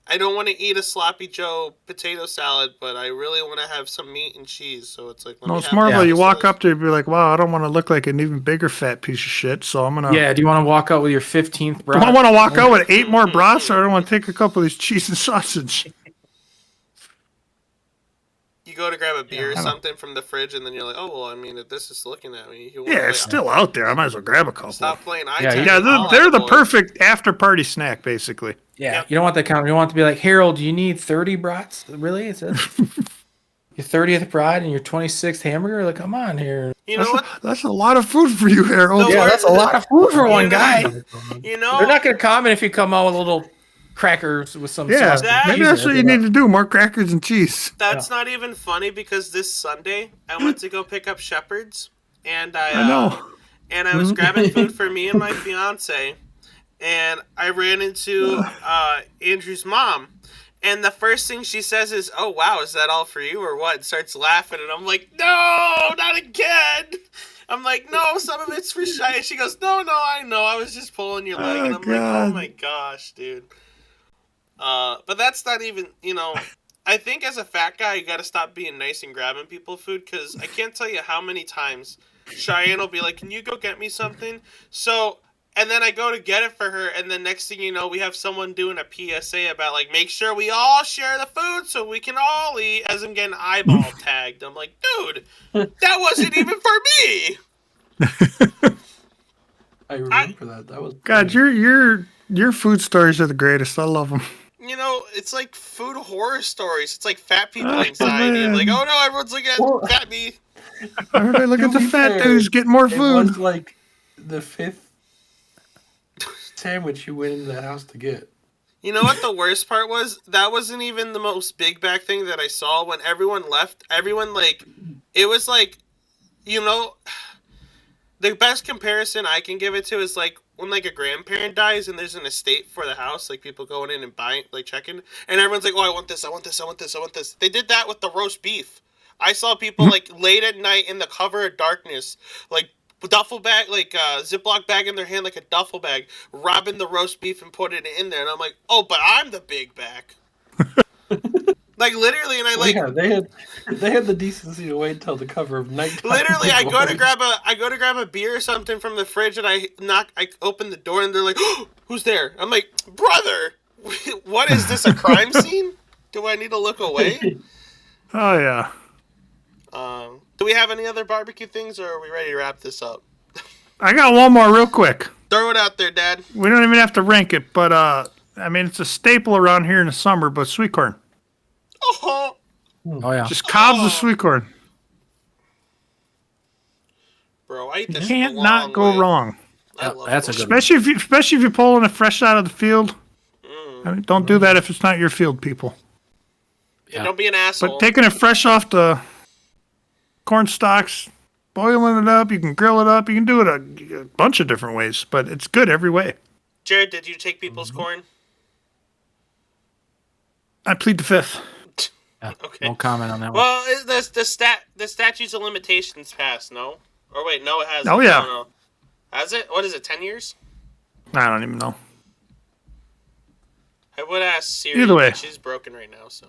I don't want to eat a sloppy Joe potato salad, but I really want to have some meat and cheese. So it's like, let No, me it's have more of Yeah. a you walk this. up to it and be like, wow, I don't want to look like an even bigger fat piece of shit, so I'm gonna. Yeah, do you want to walk out with your 15th Do brat? I want to walk out with 8 more brats, or I don't want to take a couple of these cheese and sausage? You go to grab a beer or I know. something from the fridge, and then you're like, oh well, I mean, if this is looking at me, you wanna, Yeah, like, it's still out there. I might as well grab a couple. stop playing eye Yeah, tag Yeah, and holla they're at the boys. perfect after party snack, basically. Yeah, Yep. you don't want that kind. You want it to be like, Harold, do you need 30 brats? Really? It's your 30th brat and your 26th hamburger? Like, come on here. You know what? That's a lot of food for you, Harold. No, Yeah, that's a lot of food for one know- guy. You They're know, not going to comment if you come out with little crackers with some Yeah, sauce. and That- maybe cheese that's in what it. you need to do. More crackers and cheese. that's not even funny because this Sunday I went to go pick up Shepherd's, and I know. and I was grabbing food for me and my fiance, and I ran into Andrew's mom, and the first thing she says is, "Oh wow, is that all for you or what?" And starts laughing, and I'm like, "No, not again." I'm like, "No, some of it's for Shy." And she goes, "No, I know. I was just pulling your leg." Oh, And I'm like, God. "Oh my gosh, dude." But that's not even, I think as a fat guy, you got to stop being nice and grabbing people food because I can't tell you how many times Cheyenne will be like, "Can you go get me something?" So, and then I go to get it for her, and then next thing you know, we have someone doing a PSA about like, make sure we all share the food so we can all eat. As I'm getting eyeball tagged, I'm like, dude, that wasn't even for me. I remember that. That was God, your food stories are the greatest. I love them. It's like food horror stories. It's like fat people Oh, anxiety. I'm like, man. oh no, everyone's looking at Well- fat me. Everybody look To at the be fat fair, dudes getting more It food. was like the 5th sandwich you went into that house to get. You know what the worst part was? That wasn't even the most big bag thing that I saw. When everyone left, everyone, like, it was like, the best comparison I can give it to is like when like a grandparent dies and there's an estate for the house, like people going in and buying, like checking, and everyone's like, oh, I want this, I want this, I want this, I want this. They did that with the roast beef. I saw people like late at night in the cover of darkness, like duffel bag, like Ziploc bag in their hand, like a duffel bag, robbing the roast beef and putting it in there. And I'm like, oh, but I'm the big bag. Like literally, and I like they had the decency to wait until the cover of Nighttime. literally. I go to grab a beer or something from the fridge, and I open the door, and they're like, oh, "Who's there?" I'm like, "Brother, what is this? A crime scene? Do I need to look away?" Oh yeah. Do we have any other barbecue things, or are we ready to wrap this up? I got one more real quick. Throw it out there, Dad. We don't even have to rank it, but I mean it's a staple around here in the summer. But sweet corn, Oh, Oh yeah. just cobs of sweet corn. bro, I eat You this can't a long not go way. wrong. I love That's a it. good one. Especially if you're pulling it fresh out of the field. I mean, don't do that if it's not your field, people. Yeah, don't be an asshole. But taking it fresh off the corn stalks, boiling it up, you can grill it up. You can do it a bunch of different ways, but it's good every way. Jared, did you take people's corn? I plead the fifth. Yeah, Okay. no comment on that one. Well, the statutes of limitations passed, no? Or wait, no, it hasn't. Oh, yeah. No. Has it? What is it, 10 years? I don't even know. I would ask Siri, Either way. but she's broken right now, so.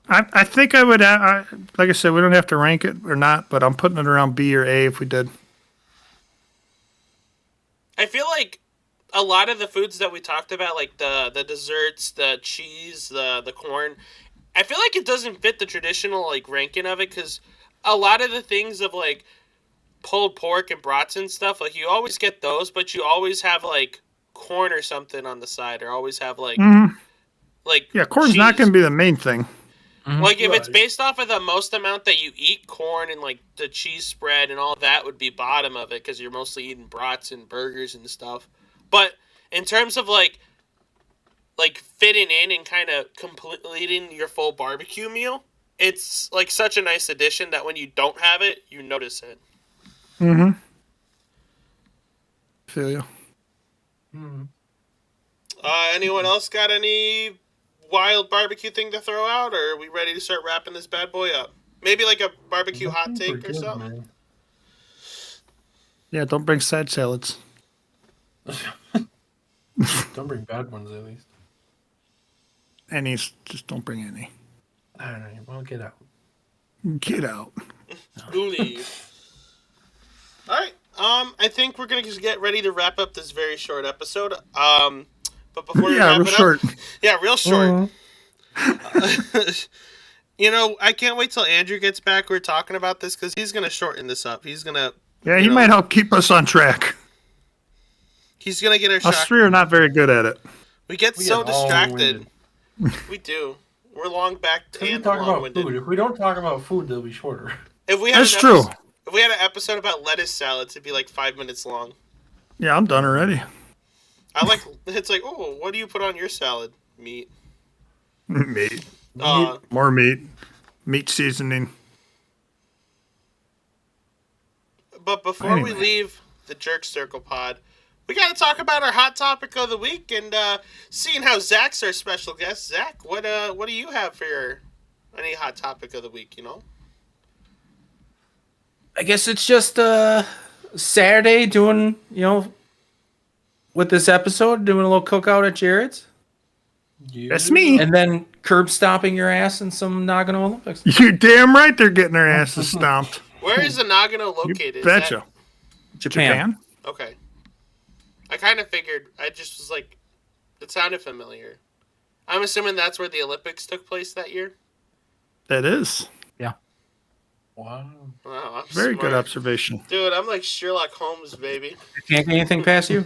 I think I would, like I said, we don't have to rank it or not, but I'm putting it around B or A if we did. I feel like a lot of the foods that we talked about, like the desserts, the cheese, the corn, I feel like it doesn't fit the traditional like ranking of it, because a lot of the things of like pulled pork and brats and stuff, like you always get those, but you always have like corn or something on the side, or always have like like Yeah, corn's cheese. not going to be the main thing. Like if it's Right. based off of the most amount that you eat, corn and like the cheese spread and all that would be bottom of it, because you're mostly eating brats and burgers and stuff. But in terms of like fitting in and kind of completing your full barbecue meal, it's like such a nice addition that when you don't have it, you notice it. Feel you. Anyone else got any wild barbecue thing to throw out, or are we ready to start wrapping this bad boy up? Maybe like a barbecue hot We're take or good, something? man. Yeah, don't bring side salads. Don't bring bad ones, at least. Any, just don't bring any. All right, well, get out. Get out. Leave. Alright, I think we're gonna just get ready to wrap up this very short episode. But before we Yeah, wrap real it short. up, yeah, real short. You know, I can't wait till Andrew gets back. We're talking about this because he's gonna shorten this up. He's gonna, Yeah, you he know, might help keep us on track. He's gonna get our Us shot. three are not very good at it. We get We so get distracted. long-winded. We do. We're long backed We and talk about long-winded. food. If we don't talk about food, they'll be shorter. If we had That's an true. If we had an episode about lettuce salads, it'd be like 5 minutes long. Yeah, I'm done already. It's like, oh, what do you put on your salad? Meat. Meat. Uh, More meat. Meat seasoning. But before we Anyway. leave the Jerk Circle pod, we got to talk about our hot topic of the week. And seeing how Zach's our special guest, Zach, what do you have for your any hot topic of the week? You know, I guess it's just Saturday doing, with this episode, doing a little cookout at Jared's. That's me. And then curb stomping your ass in some Nagano Olympics. You're damn right they're getting their asses stomped. where is the Nagano You located? Is betcha. Japan. that- okay, I kind of figured. I just was like, it sounded familiar. I'm assuming that's where the Olympics took place that year. That is. Wow. Wow, I'm Very smart. good observation. Dude, I'm like Sherlock Holmes, baby. Can't get anything past you?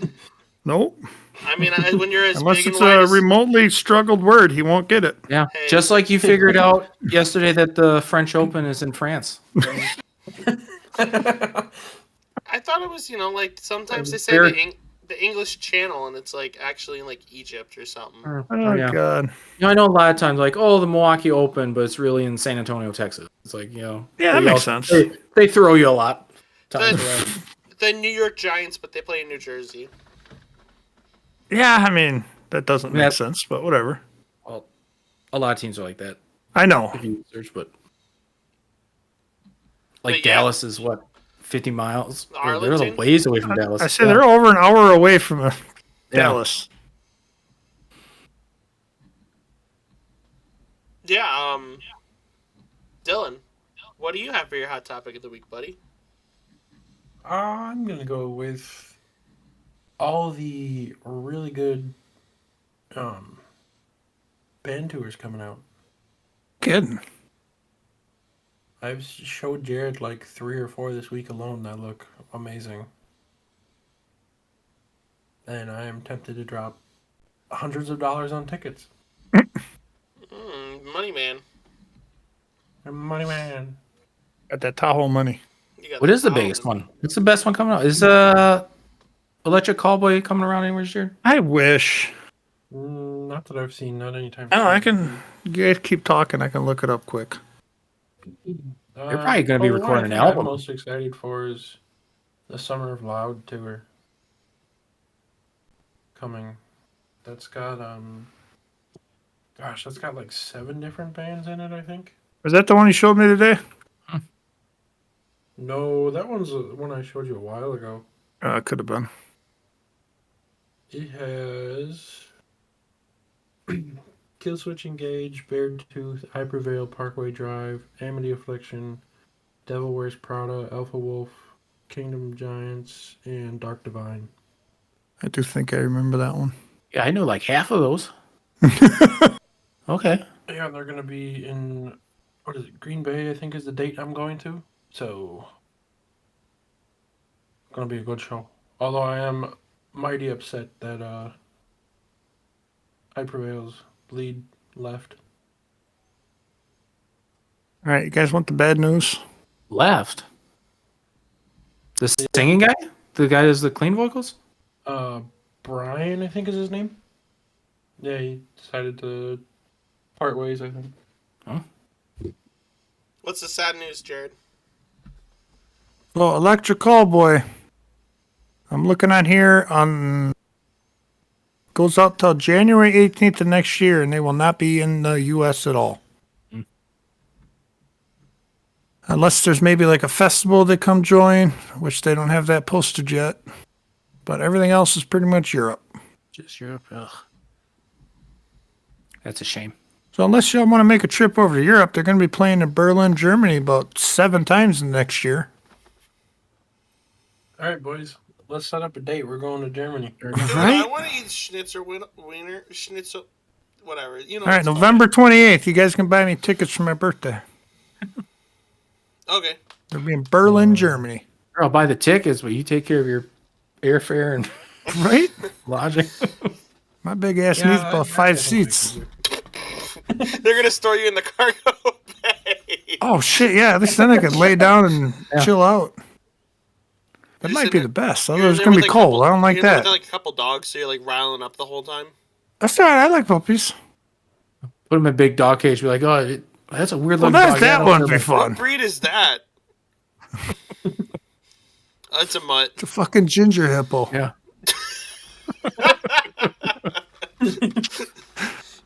Nope. I mean, when you're as Unless big it's and wide a as... remotely struggled word, he won't get it. Yeah. Hey. Just like you figured out yesterday that the French Open is in France. I thought it was, like sometimes they say Very- the English Channel, and it's like actually in like Egypt or something. Oh, yeah. God. I know a lot of times, like, the Milwaukee Open, but it's really in San Antonio, Texas. It's like, Yeah, that they makes sense. They throw you a lot. Times The- around. The New York Giants, but they play in New Jersey. Yeah, I mean, that doesn't make Yeah. sense, but whatever. Well, a lot of teams are like that. I know. If you search, but But like yeah. Dallas is what, 50 miles? They're a Arlington? ways away from Dallas. I say they're over an hour away from Dallas. Yeah. Dylan, what do you have for your hot topic of the week, buddy? I'm gonna go with all the really good um band tours coming out. Kidding. I've showed Jared like 3 or 4 this week alone that look amazing. And I am tempted to drop hundreds of dollars on tickets. Money man. Money man. Got that Tahoe money. You got What is the power. biggest one? What's the best one coming out? Is Electric Callboy coming around anywhere, Jared? I wish. Not that I've seen, not anytime Oh, soon. I can. You guys keep talking. I can look it up quick. You're probably going to be the one recording an I think I'm album. most excited for is the Summer of Loud tour coming. That's got that's got like 7 different bands in it, I think. Was that the one you showed me today? No, that one's the one I showed you a while ago. It could have been. It has Killswitch Engage, Bared Tooth, I Prevail, Parkway Drive, Amity Affliction, Devil Wears Prada, Alpha Wolf, Kingdom Giants, and Dark Divine. I do think I remember that one. Yeah, I know like half of those. Okay. Yeah, they're gonna be in what is it? Green Bay, I think, is the date I'm going to. So, gonna be a good show. Although I am mighty upset that I Prevail's lead left. All right, you guys want the bad news? Left. The singing guy? The guy that does the clean vocals? Brian, I think is his name. Yeah, he decided to part ways, I think. Huh? What's the sad news, Jared? Well, Electric Callboy. I'm looking at here on. Goes out till January 18th of next year, and they will not be in the U.S. at all. Unless there's maybe like a festival they come join, which they don't have that posted yet. But everything else is pretty much Europe. Just Europe. Ugh. That's a shame. So unless y'all want to make a trip over to Europe, they're going to be playing in Berlin, Germany about 7 times next year. All right, boys, let's set up a date. We're going to Germany. Dude, Right? I want to eat schnitzel, wiener, schnitzel, whatever. You know. All right, what's November 28th. You guys can buy me tickets for my birthday. fun. Okay. They'll be in Berlin, Germany. I'll buy the tickets, but you take care of your airfare and Right? lodging. My big ass needs about 5 seats. They're gonna store you in the cargo bay. Oh shit! Yeah, at least then I could lay down and Yeah. chill out. That You're might sitting be there- the best. You're Otherwise, it's there gonna with, be like, cold. couple- I don't like you're there that. with, like a couple dogs, so you're like riling up the whole time. That's all right. I like puppies. Put them in a big dog cage. Be like, oh, that's a weird Well, looking dog. that Yeah, one no, be no. What fun. breed is that? It's a mutt. It's a fucking ginger hippo. Yeah.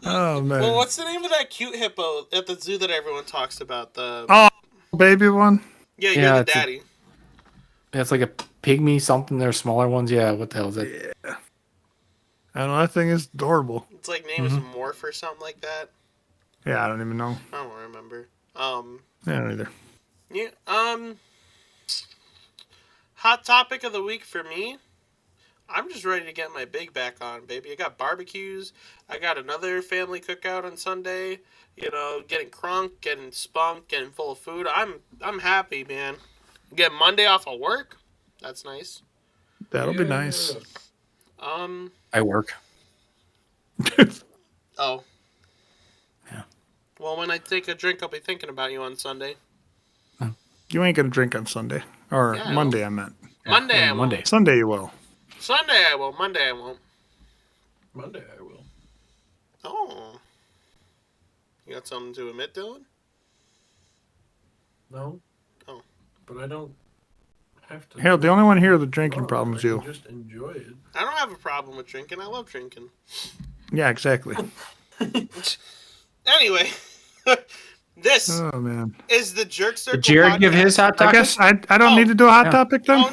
Oh man. Well, what's the name of that cute hippo at the zoo that everyone talks about? The Oh, baby one. yeah, you're Yeah, the it's a- daddy. It's like a pygmy something. They're smaller ones. Yeah. What the hell is that? I don't know. That thing is adorable. It's like name is Morph or something like that. Yeah, I don't even know. I don't remember. I don't either. Yeah. Hot topic of the week for me. I'm just ready to get my big back on, baby. I got barbecues. I got another family cookout on Sunday. You know, getting crunk, getting spunk, getting full of food. I'm happy, man. Get Monday off of work. That's nice. That'll be nice. I work. Oh. Yeah. Well, when I take a drink, I'll be thinking about you on Sunday. You ain't gonna drink on Sunday or Yeah, I Monday. I meant Monday, I won't. Monday. Sunday. You will. Sunday, I will. Monday, I won't. Monday I will. Oh. You got something to admit, Dylan? No. Oh. But I don't have to. Hell, the only one here with the drinking problem is I you. can just enjoy it. I don't have a problem with drinking. I love drinking. Yeah, exactly. Anyway, this Oh man. is the Jerk Circle Did Jared give podcast. his hot I topic? guess I don't need to do a hot Yeah. topic then. Oh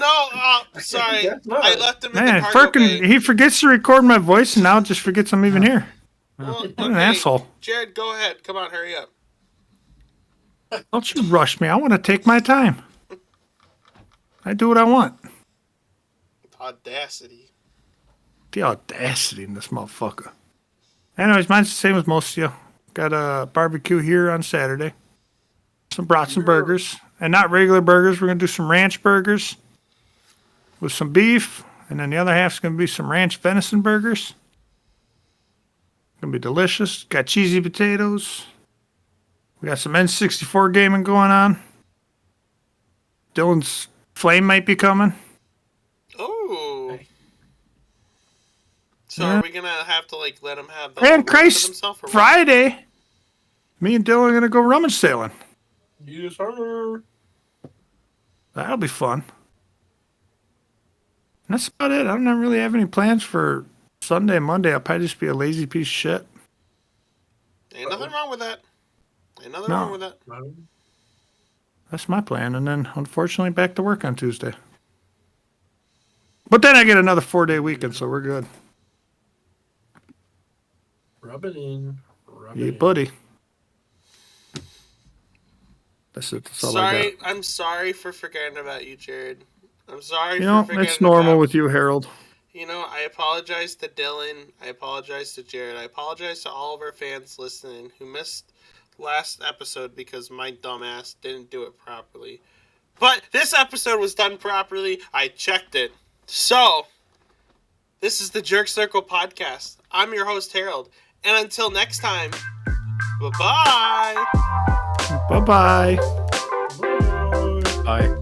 no! Sorry, Guess not. I left him in Man, the cargo bay. he forgets to record my voice and now just forgets I'm even here. Well, What an asshole. Jared, go ahead. Come on, hurry up. Don't you rush me. I want to take my time. I do what I want. Audacity. The audacity in this motherfucker. Anyways, mine's the same as most of you. Got a barbecue here on Saturday. Some brats and burgers. And not regular burgers. We're going to do some ranch burgers with some beef. And then the other half's going to be some ranch venison burgers. Going to be delicious. Got cheesy potatoes. We got some N64 gaming going on. Dylan's flame might be coming. Oh. So Yeah. are we gonna have to like let him have the And whole room to Christ, himself, or what? Friday, me and Dylan are going to go rummage sailing. Yes, sir. That'll be fun. And that's about it. I don't really have any plans for Sunday and Monday. I'll probably just be a lazy piece of shit. Ain't nothing wrong with that. Ain't nothing No. wrong with that. That's my plan. And then, unfortunately, back to work on Tuesday. But then I get another 4-day weekend, so we're good. Rub it in. Rub it Yeah, in. buddy. That's it. That's all I Sorry, got. I'm sorry for forgetting about you, Jared. I'm sorry You for know, forgetting it's normal about with you, Harold. You know, I apologize to Dylan. I apologize to Jared. I apologize to all of our fans listening who missed last episode because my dumbass didn't do it properly. But this episode was done properly. I checked it. So, this is the Jerk Circle Podcast. I'm your host, Harold. And until next time, bye-bye. Bye-bye. Bye.